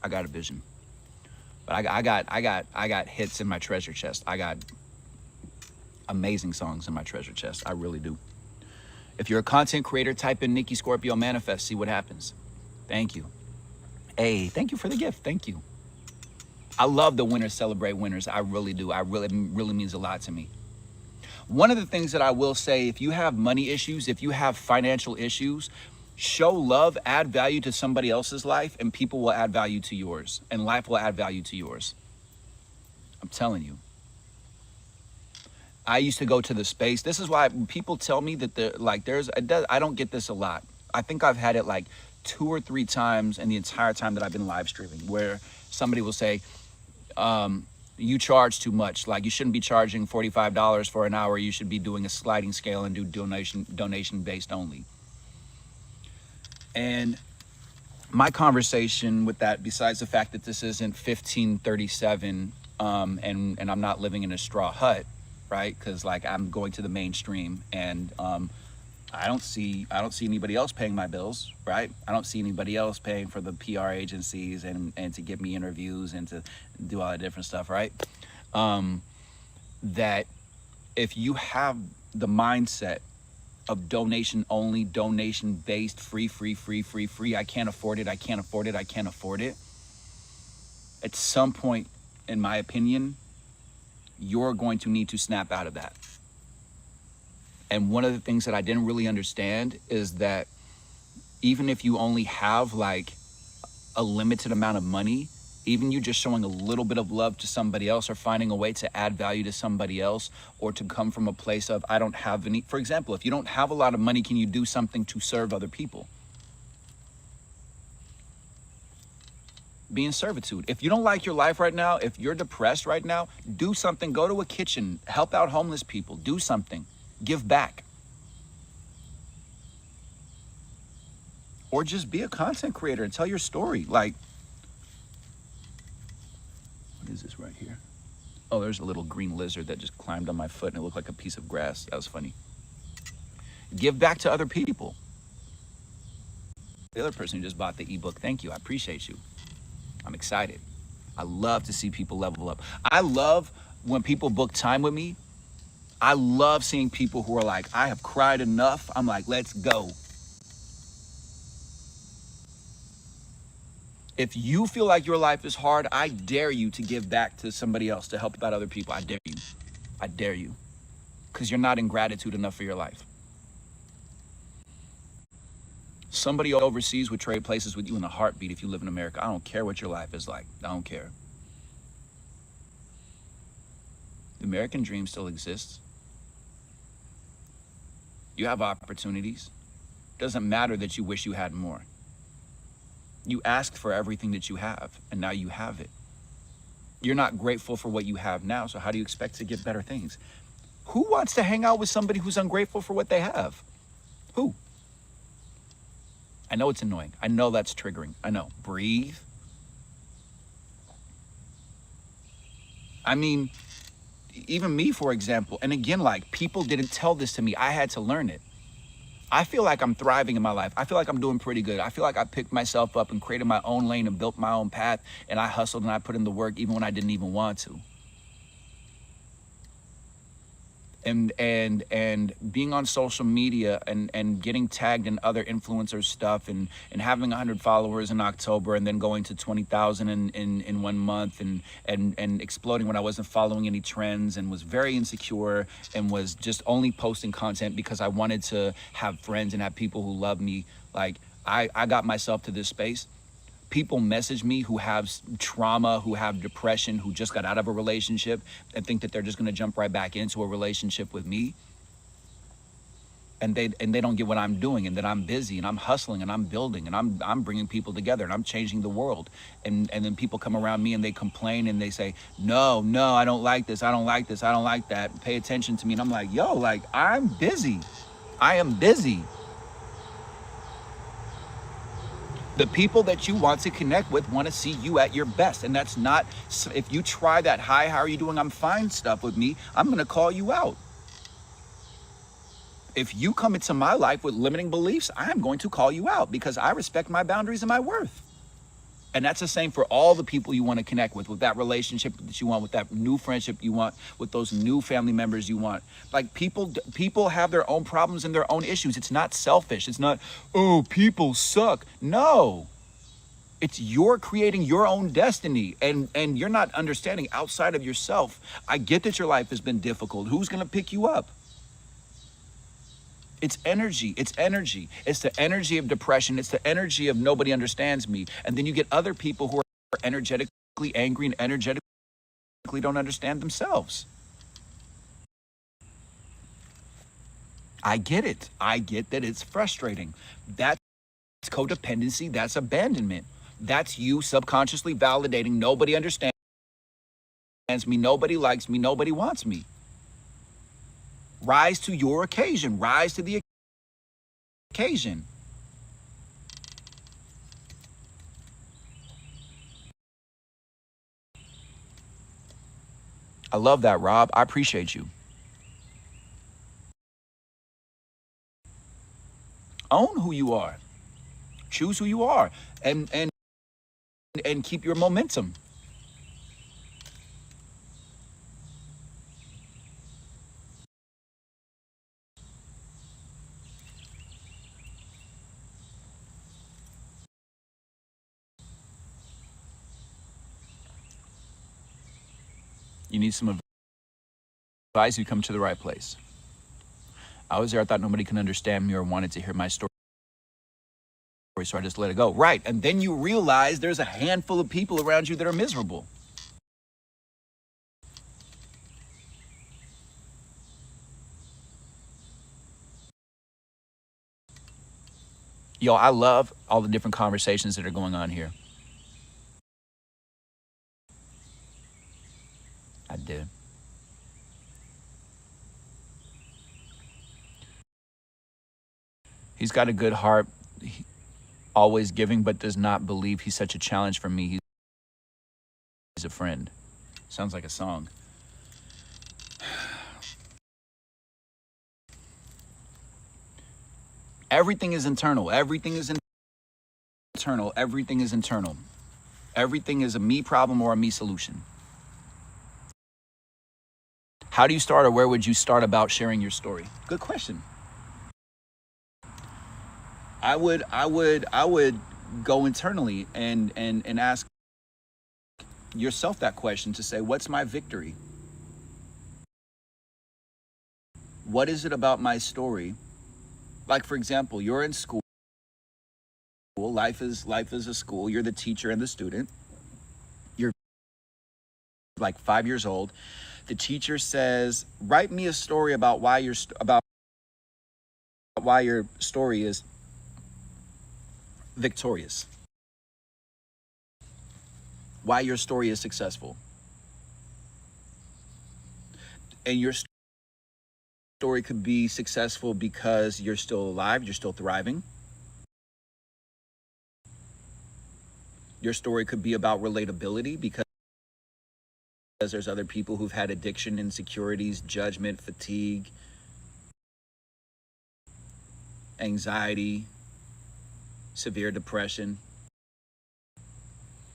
got a vision. But I got hits in my treasure chest. I got amazing songs in my treasure chest. I really do. If you're a content creator, type in Nicky Scorpio Manifest, see what happens. Thank you. Hey, thank you for the gift. Thank you. I love the winners celebrate winners. I really do. It really means a lot to me. One of the things that I will say, if you have money issues, if you have financial issues, show love, add value to somebody else's life, and people will add value to yours, and life will add value to yours. I'm telling you. I used to go to the space. This is why people tell me that I don't get this a lot. I think I've had it like 2 or 3 times in the entire time that I've been live streaming, where somebody will say, you charge too much. Like, you shouldn't be charging $45 for an hour. You should be doing a sliding scale and do donation based only. And my conversation with that, besides the fact that this isn't 1537, and I'm not living in a straw hut, right? Because like I'm going to the mainstream, and I don't see anybody else paying my bills, right? I don't see anybody else paying for the PR agencies and to give me interviews and to do all that different stuff, right? That if you have the mindset of donation only, donation based, free, I can't afford it, I can't afford it, I can't afford it. At some point, in my opinion, you're going to need to snap out of that. And one of the things that I didn't really understand is that even if you only have like a limited amount of money, even you just showing a little bit of love to somebody else, or finding a way to add value to somebody else, or to come from a place of, I don't have any, for example, if you don't have a lot of money, can you do something to serve other people? Be in servitude. If you don't like your life right now, if you're depressed right now, do something. Go to a kitchen, help out homeless people, do something, give back. Or just be a content creator and tell your story. Like, what is this right here? Oh, there's a little green lizard that just climbed on my foot and it looked like a piece of grass. That was funny. Give back to other people. The other person who just bought the ebook, thank you. I appreciate you. I'm excited. I love to see people level up. I love when people book time with me. I love seeing people who are like, I have cried enough. I'm like, let's go. If you feel like your life is hard, I dare you to give back to somebody else, to help out other people. I dare you. I dare you. Because you're not in gratitude enough for your life. Somebody overseas would trade places with you in a heartbeat if you live in America. I don't care what your life is like. I don't care. The American dream still exists. You have opportunities. Doesn't matter that you wish you had more. You asked for everything that you have, and now you have it. You're not grateful for what you have now, so how do you expect to get better things? Who wants to hang out with somebody who's ungrateful for what they have? Who? I know it's annoying. I know that's triggering. I know. Breathe. I mean, even me, for example, and again, like, people didn't tell this to me. I had to learn it. I feel like I'm thriving in my life. I feel like I'm doing pretty good. I feel like I picked myself up and created my own lane and built my own path, and I hustled and I put in the work even when I didn't even want to. And being on social media and getting tagged in other influencers stuff and having 100 followers in October and then going to 20,000 in 1 month and exploding when I wasn't following any trends and was very insecure and was just only posting content because I wanted to have friends and have people who love me. Like, I got myself to this space. People message me who have trauma, who have depression, who just got out of a relationship and think that they're just gonna jump right back into a relationship with me. And they don't get what I'm doing, and that I'm busy and I'm hustling and I'm building and I'm bringing people together and I'm changing the world. And then people come around me and they complain and they say, no, I don't like this, I don't like this, I don't like that. Pay attention to me. And I'm like, yo, like, I'm busy. I am busy. The people that you want to connect with want to see you at your best. And that's not, if you try that, hi, how are you doing? I'm fine stuff with me, I'm going to call you out. If you come into my life with limiting beliefs, I am going to call you out because I respect my boundaries and my worth. And that's the same for all the people you want to connect with that relationship that you want, with that new friendship you want, with those new family members you want. Like, people have their own problems and their own issues. It's not selfish. It's not, oh, people suck. No, it's you're creating your own destiny, and you're not understanding outside of yourself. I get that your life has been difficult. Who's going to pick you up? It's energy. It's energy. It's the energy of depression. It's the energy of nobody understands me. And then you get other people who are energetically angry and energetically don't understand themselves. I get it. I get that it's frustrating. That's codependency. That's abandonment. That's you subconsciously validating nobody understands me, nobody likes me, nobody wants me. Rise to your occasion. Rise to the occasion. I love that, Rob. I appreciate you. Own who you are. Choose who you are, and keep your momentum. You need some advice, you come to the right place. I was there, I thought nobody can understand me or wanted to hear my story, so I just let it go. Right, and then you realize there's a handful of people around you that are miserable. Yo, I love all the different conversations that are going on here. I did. He's got a good heart, always giving, but does not believe he's such a challenge for me. He's a friend. Sounds like a song. Everything is internal. Everything is internal. Everything is internal. Everything is a me problem or a me solution. How do you start, or where would you start about sharing your story? Good question. I would go internally and ask yourself that question, to say, what's my victory? What is it about my story? Like, for example, you're in school. Life is a school. You're the teacher and the student. You're like 5 years old. The teacher says, write me a story about why you're about why your story is victorious, why your story is successful. And your story could be successful because you're still alive, you're still thriving. Your story could be about relatability because there's other people who've had addiction, insecurities, judgment, fatigue, anxiety, severe depression.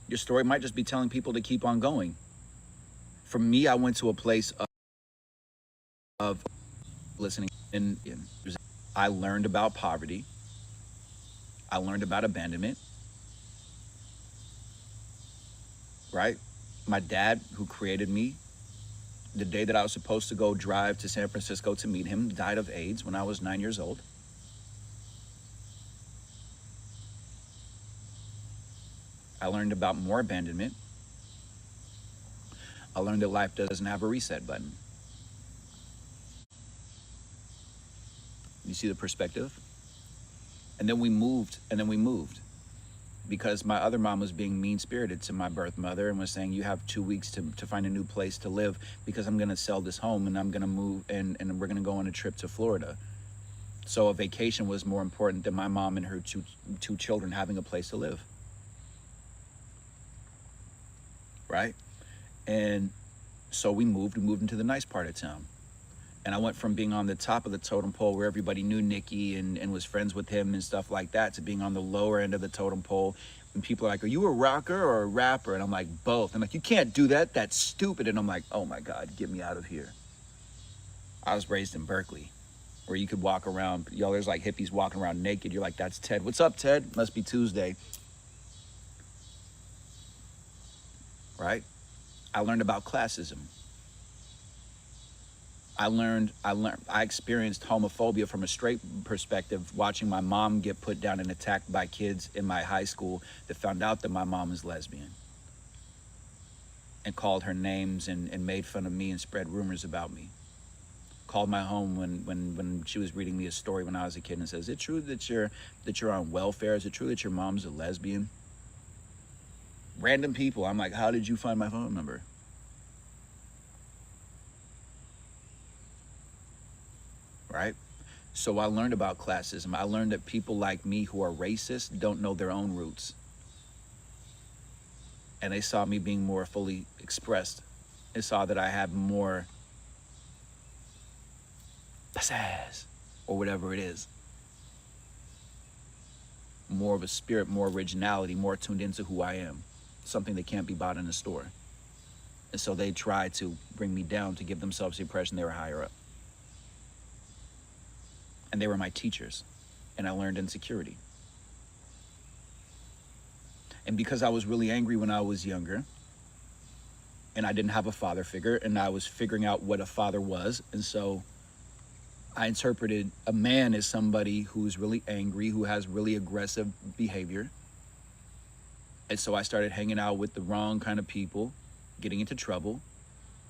Your story might just be telling people to keep on going. For me, I went to a place of listening, and I learned about poverty. I learned about abandonment, right? My dad, who created me, the day that I was supposed to go drive to San Francisco to meet him, died of AIDS when I was 9 years old. I learned about more abandonment. I learned that life doesn't have a reset button. You see the perspective? And then we moved, because my other mom was being mean-spirited to my birth mother and was saying, you have 2 weeks to find a new place to live because I'm gonna sell this home and I'm gonna move and we're gonna go on a trip to Florida. So a vacation was more important than my mom and her two children having a place to live, right? And so we moved into the nice part of town. And I went from being on the top of the totem pole where everybody knew Nicky and was friends with him and stuff like that, to being on the lower end of the totem pole. And people are like, are you a rocker or a rapper? And I'm like, both. I'm like, you can't do that. That's stupid. And I'm like, oh my God, get me out of here. I was raised in Berkeley, where you could walk around, there's like hippies walking around naked. You're like, that's Ted. What's up, Ted? Must be Tuesday. Right? I learned about classism. I experienced homophobia from a straight perspective, watching my mom get put down and attacked by kids in my high school that found out that my mom is lesbian and called her names and made fun of me and spread rumors about me. Called my home when she was reading me a story when I was a kid and says, is it true that you're on welfare? Is it true that your mom's a lesbian? Random people. I'm like, how did you find my phone number? Right? So I learned about classism. I learned that people like me who are racist don't know their own roots. And they saw me being more fully expressed. They saw that I had more pizzazz, or whatever it is. More of a spirit, more originality, more tuned into who I am. Something that can't be bought in a store. And so they tried to bring me down to give themselves the impression they were higher up. And they were my teachers, and I learned insecurity. And because I was really angry when I was younger, and I didn't have a father figure, and I was figuring out what a father was, and so I interpreted a man as somebody who's really angry, who has really aggressive behavior. And so I started hanging out with the wrong kind of people, getting into trouble,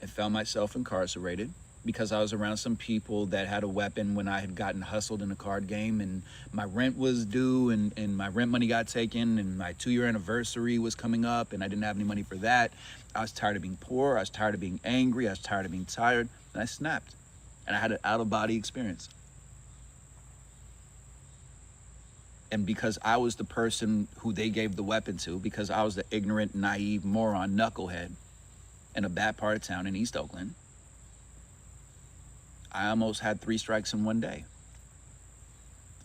and found myself incarcerated, because I was around some people that had a weapon when I had gotten hustled in a card game and my rent was due and my rent money got taken and my 2-year anniversary was coming up and I didn't have any money for that. I was tired of being poor. I was tired of being angry. I was tired of being tired, and I snapped, and I had an out-of-body experience. And because I was the person who they gave the weapon to, because I was the ignorant, naive, moron, knucklehead in a bad part of town in East Oakland, I almost had 3 strikes in one day.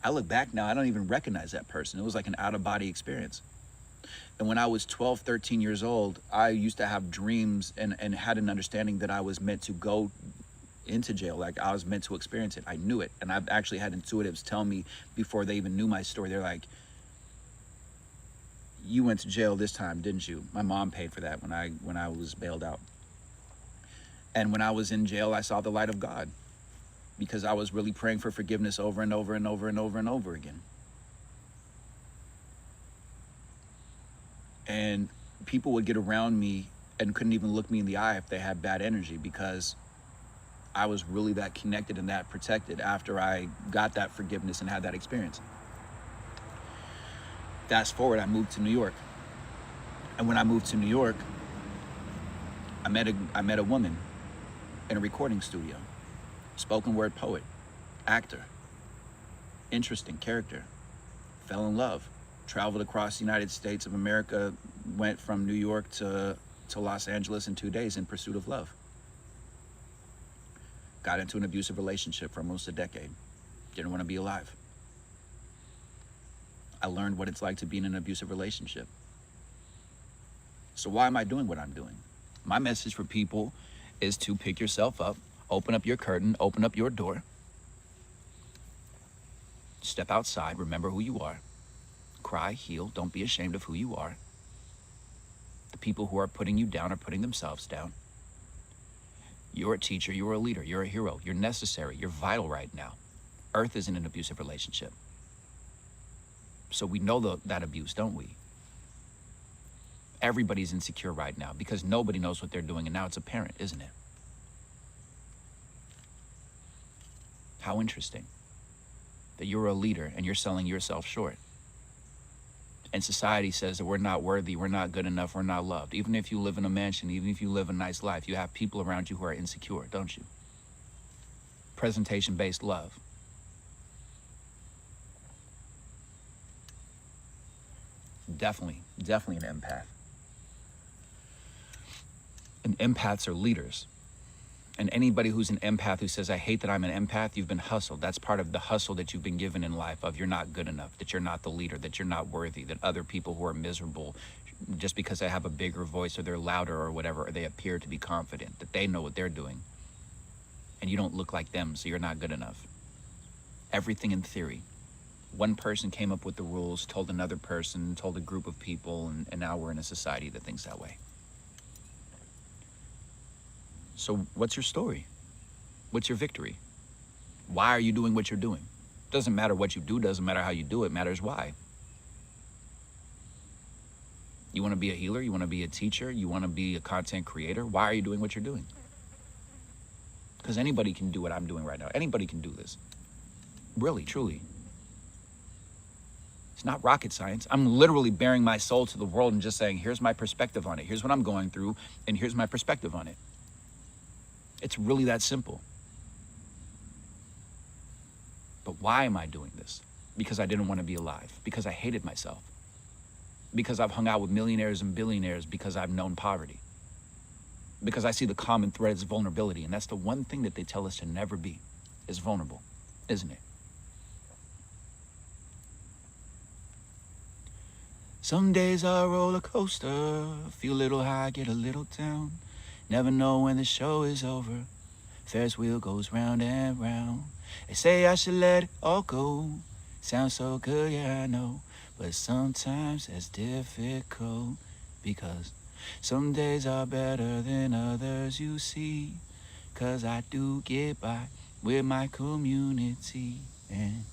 I look back now, I don't even recognize that person. It was like an out-of-body experience. And when I was 12, 13 years old, I used to have dreams and had an understanding that I was meant to go into jail. Like, I was meant to experience it. I knew it. And I've actually had intuitives tell me before they even knew my story. They're like, you went to jail this time, didn't you? My mom paid for that when I was bailed out. And when I was in jail, I saw the light of God, because I was really praying for forgiveness over and over and over and over and over again. And people would get around me and couldn't even look me in the eye if they had bad energy, because I was really that connected and that protected after I got that forgiveness and had that experience. Fast forward, I moved to New York. And when I moved to New York, I met a woman in a recording studio. Spoken word poet, actor, interesting character. Fell in love. Traveled across the United States of America, went from New York to Los Angeles in 2 days in pursuit of love. Got into an abusive relationship for almost a decade. Didn't want to be alive. I learned what it's like to be in an abusive relationship. So why am I doing what I'm doing? My message for people is to pick yourself up, open up your curtain, open up your door, step outside, remember who you are, cry, heal, don't be ashamed of who you are. The people who are putting you down are putting themselves down. You're a teacher, you're a leader, you're a hero, you're necessary, you're vital right now. Earth is in an abusive relationship. So we know that abuse, don't we? Everybody's insecure right now because nobody knows what they're doing, and now it's apparent, isn't it? How interesting that you're a leader and you're selling yourself short. And society says that we're not worthy, we're not good enough, we're not loved. Even if you live in a mansion, even if you live a nice life, you have people around you who are insecure, don't you? Presentation-based love. Definitely an empath. And empaths are leaders. And anybody who's an empath who says, I hate that I'm an empath, you've been hustled. That's part of the hustle that you've been given in life of you're not good enough, that you're not the leader, that you're not worthy, that other people who are miserable, just because they have a bigger voice or they're louder or whatever, or they appear to be confident, that they know what they're doing. And you don't look like them, so you're not good enough. Everything in theory. One person came up with the rules, told another person, told a group of people, and now we're in a society that thinks that way. So what's your story? What's your victory? Why are you doing what you're doing? Doesn't matter what you do, doesn't matter how you do it, matters why. You want to be a healer? You want to be a teacher? You want to be a content creator? Why are you doing what you're doing? Because anybody can do what I'm doing right now. Anybody can do this. Really, truly. It's not rocket science. I'm literally bearing my soul to the world and just saying, here's my perspective on it. Here's what I'm going through, and here's my perspective on it. It's really that simple. But why am I doing this? Because I didn't want to be alive. Because I hated myself. Because I've hung out with millionaires and billionaires. Because I've known poverty. Because I see the common thread is vulnerability. And that's the one thing that they tell us to never be, is vulnerable, isn't it? Some days are a roller coaster. Feel a little high, get a little down. Never know when the show is over. Ferris wheel goes round and round. They say I should let it all go. Sounds so good, yeah, I know. But sometimes it's difficult. Because some days are better than others, you see. 'Cause I do get by with my community. And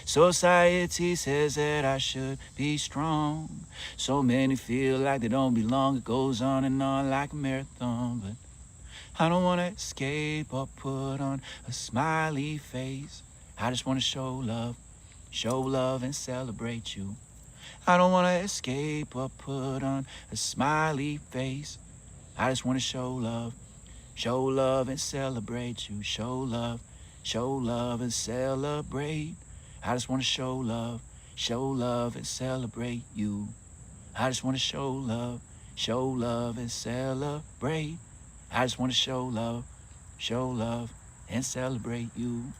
society says that I should be strong. So many feel like they don't belong. It goes on and on like a marathon. But I don't want to escape or put on a smiley face. I just want to show love and celebrate you. I don't want to escape or put on a smiley face. I just want to show love and celebrate you. Show love and celebrate. I just want to show love and celebrate you. I just want to show love and celebrate. I just want to show love and celebrate you.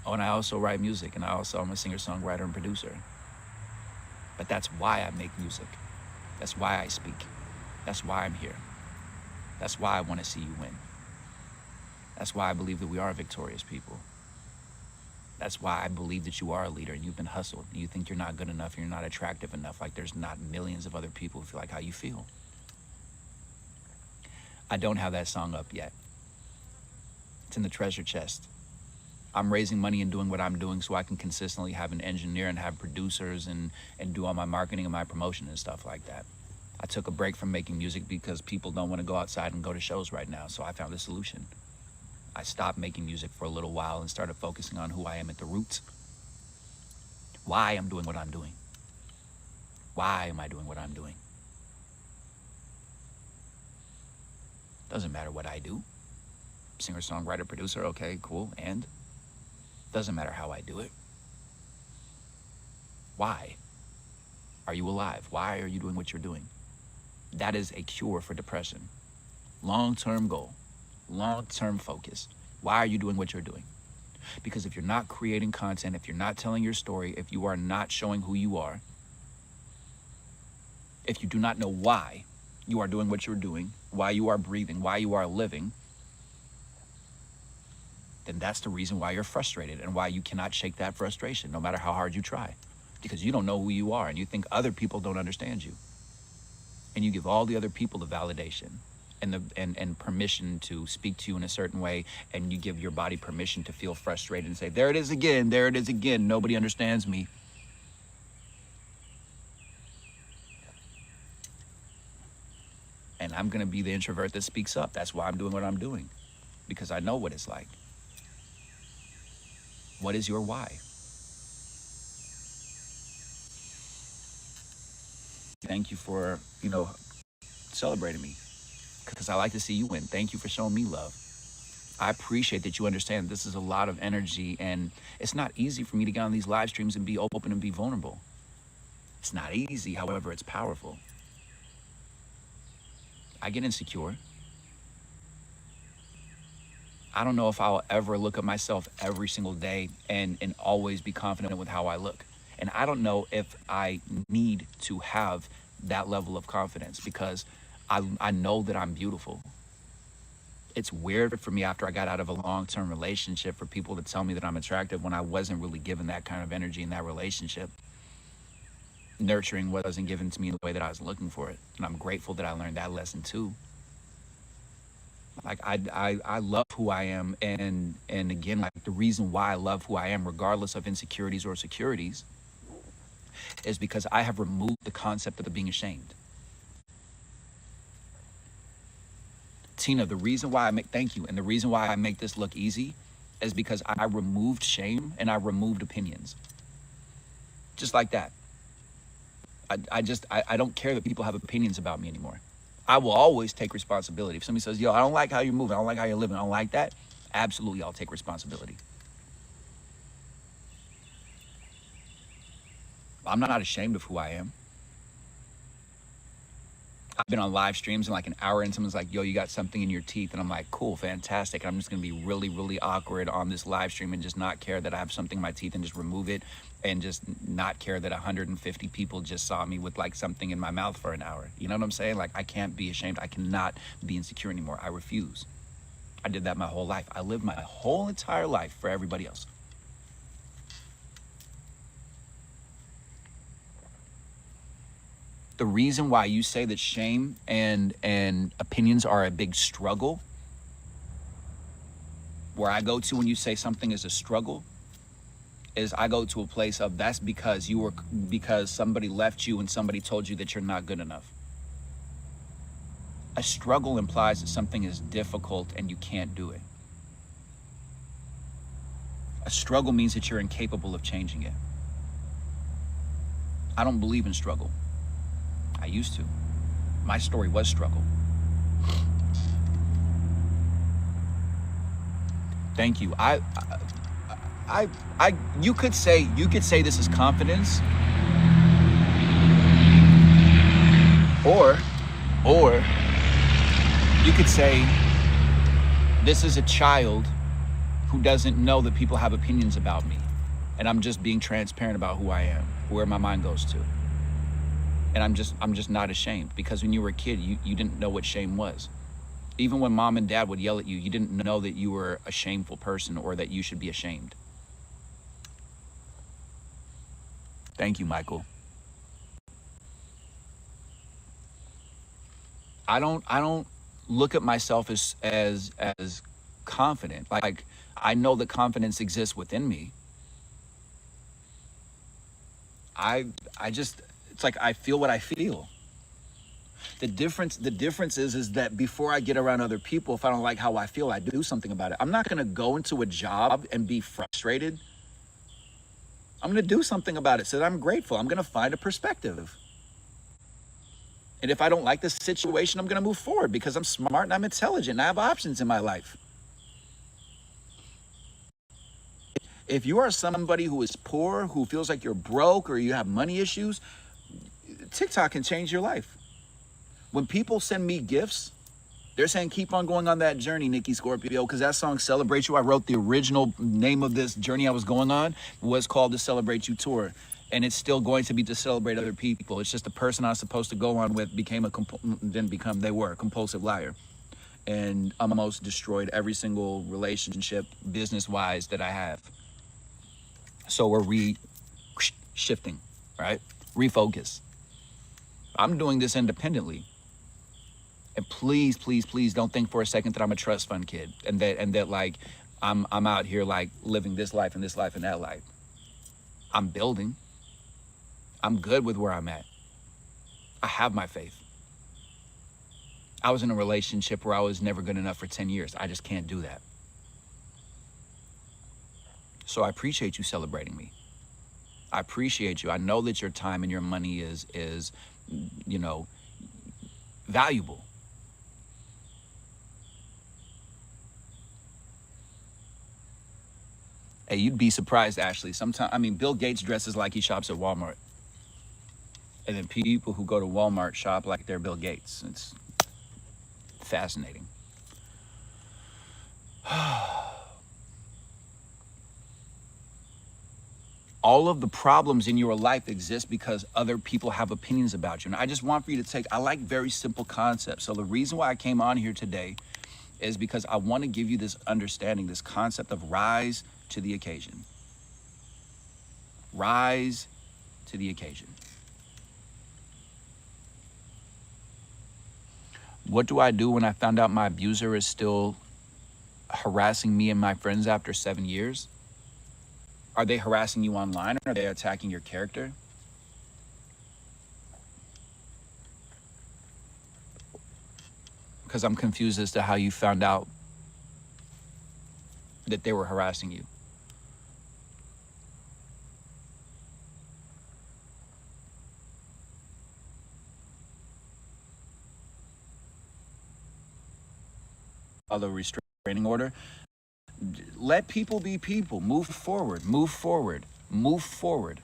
Oh, and I also write music, and I'm a singer, songwriter, and producer. But that's why I make music. That's why I speak. That's why I'm here. That's why I want to see you win. That's why I believe that we are victorious people. That's why I believe that you are a leader and you've been hustled. And you think you're not good enough and you're not attractive enough, like there's not millions of other people who feel like how you feel. I don't have that song up yet. It's in the treasure chest. I'm raising money and doing what I'm doing so I can consistently have an engineer and have producers and do all my marketing and my promotion and stuff like that. I took a break from making music because people don't want to go outside and go to shows right now. So I found a solution. I stopped making music for a little while and started focusing on who I am at the roots. Why I'm doing what I'm doing. Why am I doing what I'm doing? Doesn't matter what I do. Singer, songwriter, producer, okay, cool. And doesn't matter how I do it. Why are you alive? Why are you doing what you're doing? That is a cure for depression. Long-term goal, long-term focus. Why are you doing what you're doing? Because if you're not creating content, if you're not telling your story, if you are not showing who you are, if you do not know why you are doing what you're doing, why you are breathing, why you are living, then that's the reason why you're frustrated and why you cannot shake that frustration, no matter how hard you try. Because you don't know who you are and you think other people don't understand you. And you give all the other people the validation and permission to speak to you in a certain way, and you give your body permission to feel frustrated and say, there it is again, nobody understands me. And I'm gonna be the introvert that speaks up. That's why I'm doing what I'm doing, because I know what it's like. What is your why? Thank you for, celebrating me, because I like to see you win. Thank you for showing me love. I appreciate that you understand this is a lot of energy, and it's not easy for me to get on these live streams and be open and be vulnerable. It's not easy, however, it's powerful. I get insecure. I don't know if I'll ever look at myself every single day and always be confident with how I look. And I don't know if I need to have that level of confidence, because I know that I'm beautiful. It's weird for me after I got out of a long-term relationship for people to tell me that I'm attractive when I wasn't really given that kind of energy in that relationship. Nurturing wasn't given to me the way that I was looking for it. And I'm grateful that I learned that lesson too. Like I love who I am, and again, like, the reason why I love who I am, regardless of insecurities or securities, is because I have removed the concept of being ashamed. Tina, the reason why thank you, and the reason why I make this look easy is because I removed shame and I removed opinions. Just like that. I don't care that people have opinions about me anymore. I will always take responsibility. If somebody says, yo, I don't like how you're moving, I don't like how you're living, I don't like that, absolutely, I'll take responsibility. I'm not ashamed of who I am. I've been on live streams and like an hour and someone's like, yo, you got something in your teeth. And I'm like, cool, fantastic. I'm just going to be really, really awkward on this live stream and just not care that I have something in my teeth and just remove it, and just not care that 150 people just saw me with like something in my mouth for an hour. You know what I'm saying? Like, I can't be ashamed. I cannot be insecure anymore. I refuse. I did that my whole life. I lived my whole entire life for everybody else. The reason why you say that shame and opinions are a big struggle, where I go to when you say something is a struggle, is I go to a place of that's because because somebody left you and somebody told you that you're not good enough. A struggle implies that something is difficult and you can't do it. A struggle means that you're incapable of changing it. I don't believe in struggle. I used to. My story was struggle. Thank you. You could say this is confidence, or you could say this is a child who doesn't know that people have opinions about me, and I'm just being transparent about who I am, where my mind goes to. And I'm just not ashamed, because when you were a kid, you didn't know what shame was. Even when mom and dad would yell at you, you didn't know that you were a shameful person or that you should be ashamed. Thank you, Michael. I don't look at myself as confident. Like, I know that confidence exists within me. It's like I feel what I feel. The difference is that before I get around other people, if I don't like how I feel, I do something about it. I'm not gonna go into a job and be frustrated. I'm gonna do something about it so that I'm grateful. I'm gonna find a perspective. And if I don't like the situation, I'm gonna move forward because I'm smart and I'm intelligent and I have options in my life. If you are somebody who is poor, who feels like you're broke or you have money issues, TikTok can change your life. When people send me gifts, they're saying, keep on going on that journey, Nikki Scorpio, because that song, Celebrate You, I wrote the original name of this journey I was going on, was called the Celebrate You Tour. And it's still going to be to celebrate other people. It's just the person I was supposed to go on with they were a compulsive liar. And almost destroyed every single relationship, business-wise, that I have. So we're shifting, right? Refocus. I'm doing this independently. And please, please, please don't think for a second that I'm a trust fund kid and that like I'm out here like living this life and that life. I'm building. I'm good with where I'm at. I have my faith. I was in a relationship where I was never good enough for 10 years. I just can't do that. So I appreciate you celebrating me. I appreciate you. I know that your time and your money is valuable. Hey, you'd be surprised, Ashley. Sometimes, Bill Gates dresses like he shops at Walmart. And then people who go to Walmart shop like they're Bill Gates. It's fascinating. All of the problems in your life exist because other people have opinions about you. And I just want for you to I like very simple concepts. So the reason why I came on here today is because I want to give you this understanding, this concept of rise to the occasion. Rise to the occasion. What do I do when I found out my abuser is still harassing me and my friends after 7 years? Are they harassing you online or are they attacking your character? Because I'm confused as to how you found out that they were harassing you. Other restraining order. Let people be people. Move forward. Move forward. Move forward.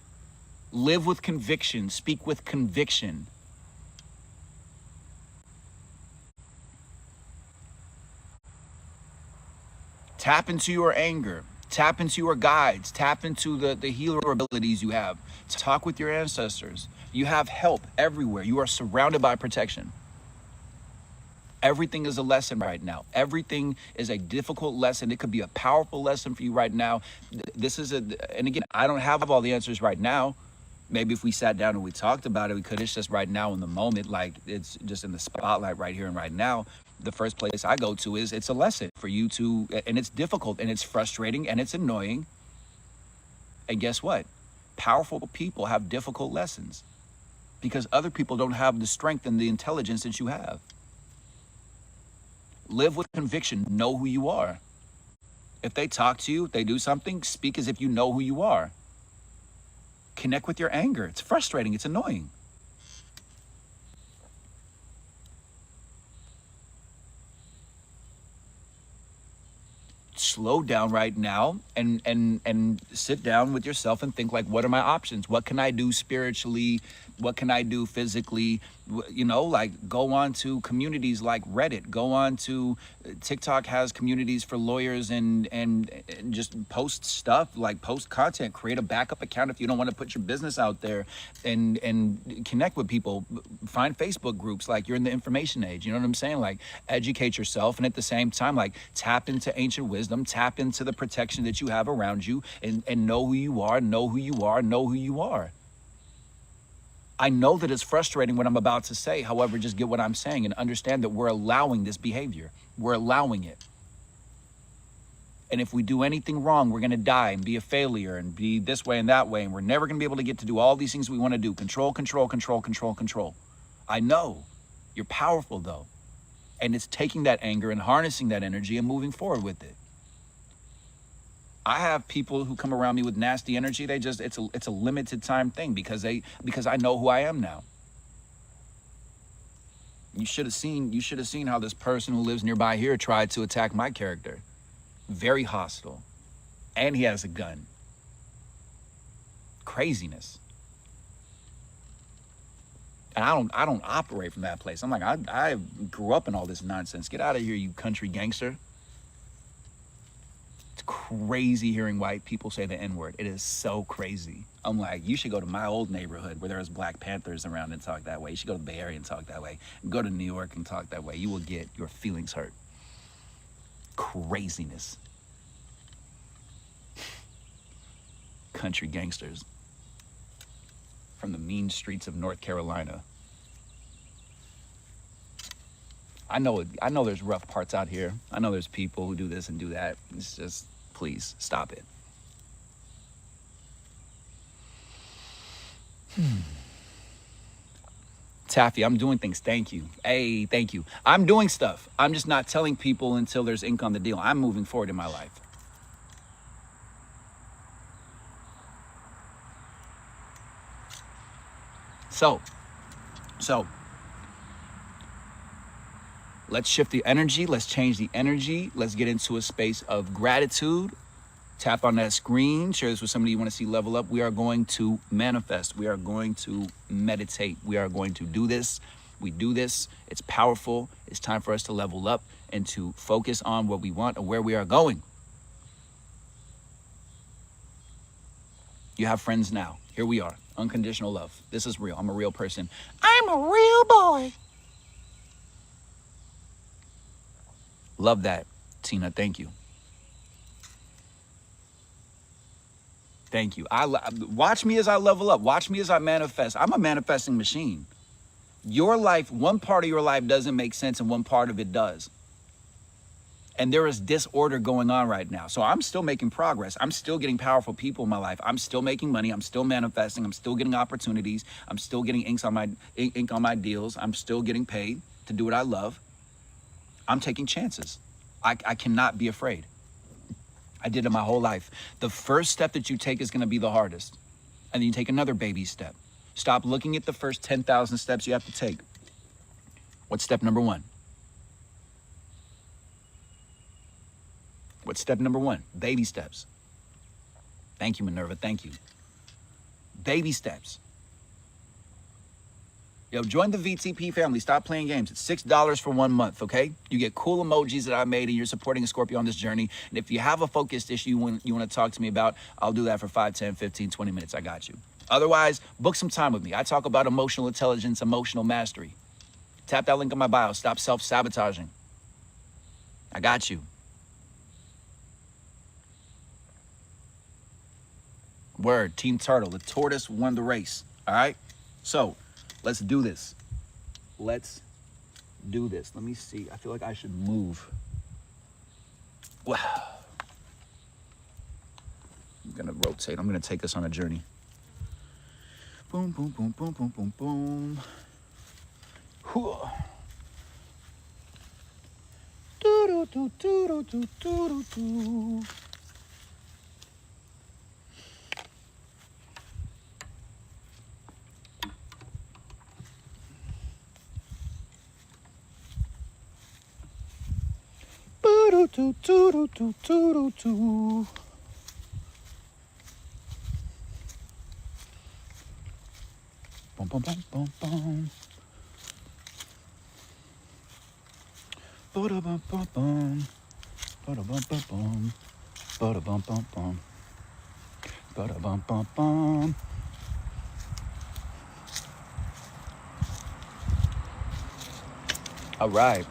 Live with conviction. Speak with conviction. Tap into your anger. Tap into your guides. Tap into the healer abilities you have. Talk with your ancestors. You have help everywhere. You are surrounded by protection. Everything is a lesson right now. Everything is a difficult lesson. It could be a powerful lesson for you right now. And again, I don't have all the answers right now. Maybe if we sat down and we talked about it, we could. It's just right now in the moment, like it's just in the spotlight right here and right now. The first place I go to is it's a lesson for you to, and it's difficult and it's frustrating and it's annoying. And guess what? Powerful people have difficult lessons because other people don't have the strength and the intelligence that you have. Live with conviction. Know who you are. If they talk to you, if they do something, speak as if you know who you are. Connect with your anger. It's frustrating. It's annoying. Slow down right now and sit down with yourself and think like, what are my options? What can I do spiritually? What can I do physically? Like go on to communities like Reddit. Go on to TikTok has communities for lawyers and just post stuff, like post content. Create a backup account if you don't want to put your business out there and connect with people. Find Facebook groups, like you're in the information age. You know what I'm saying? Like educate yourself and at the same time, like tap into ancient wisdom, tap into the protection that you have around you and know who you are, know who you are, know who you are. I know that it's frustrating what I'm about to say. However, just get what I'm saying and understand that we're allowing this behavior. We're allowing it. And if we do anything wrong, we're going to die and be a failure and be this way and that way. And we're never going to be able to get to do all these things we want to do. Control, control, control, control, control. I know. You're powerful though. And it's taking that anger and harnessing that energy and moving forward with it. I have people who come around me with nasty energy. It's a limited time thing because I know who I am now. You should have seen how this person who lives nearby here tried to attack my character. Very hostile. And he has a gun. Craziness. And I don't operate from that place. I'm like, I grew up in all this nonsense. Get out of here, you country gangster. It's crazy hearing white people say the N-word. It is so crazy. I'm like, you should go to my old neighborhood where there's Black Panthers around and talk that way. You should go to the Bay Area and talk that way. Go to New York and talk that way. You will get your feelings hurt. Craziness. Country gangsters from the mean streets of North Carolina. I know there's rough parts out here. I know there's people who do this and do that. It's just, please, stop it. Taffy, I'm doing things. Thank you. Hey, thank you. I'm doing stuff. I'm just not telling people until there's ink on the deal. I'm moving forward in my life. So, let's shift the energy. Let's change the energy. Let's get into a space of gratitude. Tap on that screen. Share this with somebody you want to see level up. We are going to manifest. We are going to meditate. We are going to do this. We do this. It's powerful. It's time for us to level up and to focus on what we want and where we are going. You have friends now. Here we are. Unconditional love. This is real. I'm a real person. I'm a real boy. Love that, Tina. Thank you. Thank you. Watch me as I level up. Watch me as I manifest. I'm a manifesting machine. Your life, one part of your life doesn't make sense and one part of it does. And there is disorder going on right now. So I'm still making progress. I'm still getting powerful people in my life. I'm still making money. I'm still manifesting. I'm still getting opportunities. I'm still getting ink on my deals. I'm still getting paid to do what I love. I'm taking chances. I cannot be afraid. I did it my whole life. The first step that you take is going to be the hardest. And then you take another baby step. Stop looking at the first 10,000 steps you have to take. What's step number one? What's step number one? Baby steps. Thank you, Minerva. Thank you. Baby steps. Yo, join the VTP family. Stop playing games. It's $6 for 1 month, okay? You get cool emojis that I made, and you're supporting a Scorpio on this journey. And if you have a focused issue you want to talk to me about, I'll do that for 5, 10, 15, 20 minutes. I got you. Otherwise, book some time with me. I talk about emotional intelligence, emotional mastery. Tap that link in my bio. Stop self-sabotaging. I got you. Word, Team Turtle. The tortoise won the race. All right? So, let's do this. Let's do this. Let me see. I feel like I should move. Wow. I'm going to rotate. I'm going to take us on a journey. Boom, boom, boom, boom, boom, boom, boom. Whew. Do, do, do, do, do, do, do, do. Do, do, do, do, do, do. Boom, boom, boom, boom, boom. Ba-da bum bum bum. Ba-da bum bum bum. Ba-da bum bum bum. Ba-da bum bum bum. All right.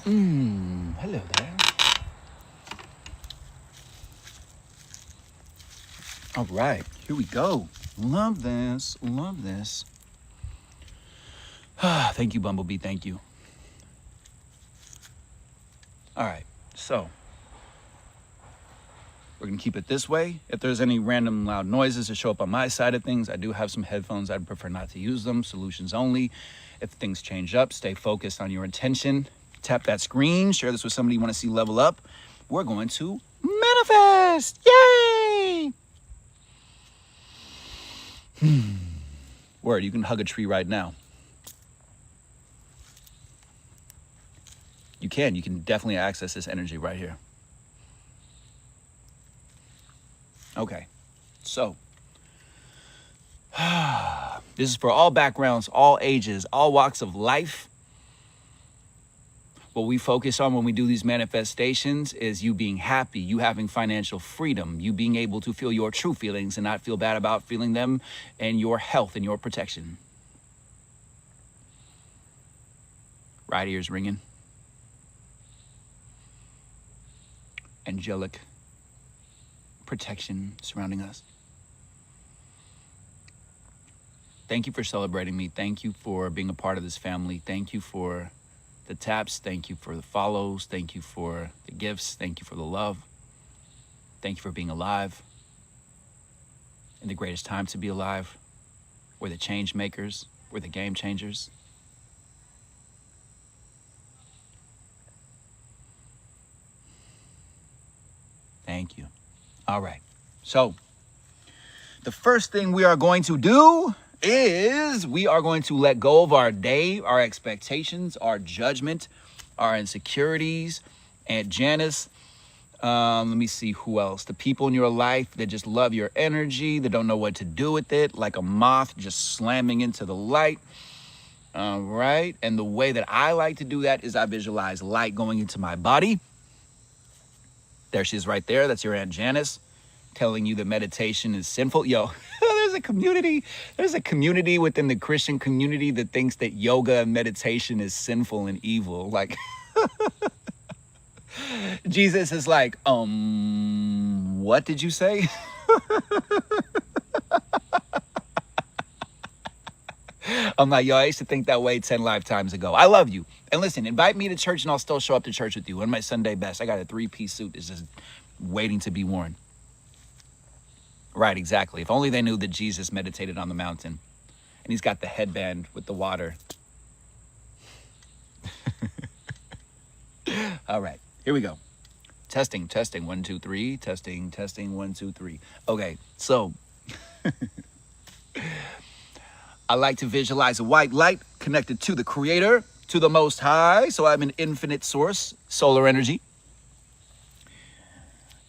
Hello there. All right, here we go. Love this, love this. Thank you, Bumblebee, thank you. All right, so we're gonna keep it this way. If there's any random loud noises that show up on my side of things, I do have some headphones. I'd prefer not to use them, solutions only. If things change up, stay focused on your intention. Tap that screen, share this with somebody you want to see level up. We're going to manifest. Yay! Word, you can hug a tree right now. You can definitely access this energy right here. Okay, so this is for all backgrounds, all ages, all walks of life. What we focus on when we do these manifestations is you being happy, you having financial freedom, you being able to feel your true feelings and not feel bad about feeling them, and your health and your protection. Right ears ringing. Angelic protection surrounding us. Thank you for celebrating me. Thank you for being a part of this family. Thank you for the taps. Thank you for the follows. Thank you for the gifts. Thank you for the love. Thank you for being alive in the greatest time to be alive. We're the change makers. We're the game changers. Thank you. All right. So the first thing we are going to do is we are going to let go of our day, our expectations, our judgment, our insecurities. Aunt Janice, let me see who else. The people in your life that just love your energy, that don't know what to do with it, like a moth just slamming into the light. All right. And the way that I like to do that is I visualize light going into my body. There she is right there. That's your Aunt Janice telling you that meditation is sinful. Yo, there's a community within the Christian community that thinks that yoga and meditation is sinful and evil. Like, Jesus is like, what did you say? I'm like, yo, I used to think that way 10 lifetimes ago. I love you. And listen, invite me to church and I'll still show up to church with you. In my Sunday best, I got a 3-piece suit that's just waiting to be worn. Right, exactly. If only they knew that Jesus meditated on the mountain. And he's got the headband with the water. All right, here we go. Testing, 1, 2, 3. Testing, 1, 2, 3. Okay, so I like to visualize a white light connected to the Creator, to the Most High. So I'm an infinite source, solar energy.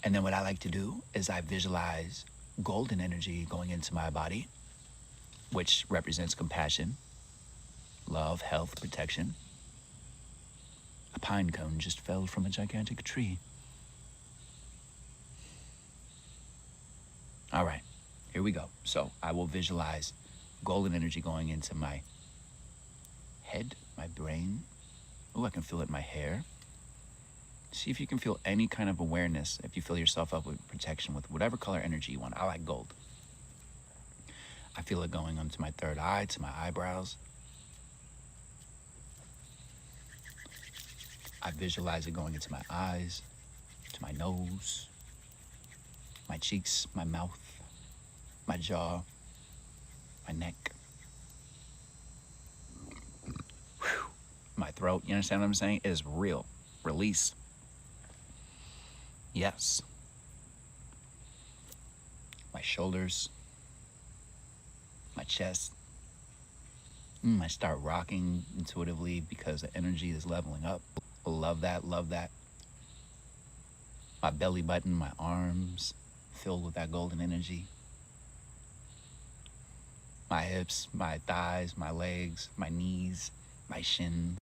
And then what I like to do is I visualize golden energy going into my body, which represents compassion, love, health, protection. A pine cone just fell from a gigantic tree. All right, here we go. So I will visualize golden energy going into my head, my brain. Oh, I can feel it in my hair. See if you can feel any kind of awareness. If you fill yourself up with protection with whatever color energy you want. I like gold. I feel it going onto my third eye, to my eyebrows. I visualize it going into my eyes, to my nose, my cheeks, my mouth, my jaw, my neck, my throat. You understand what I'm saying? It is real. Release. Yes. My shoulders, my chest. I start rocking intuitively because the energy is leveling up. Love that, love that. My belly button, my arms filled with that golden energy. My hips, my thighs, my legs, my knees, my shins.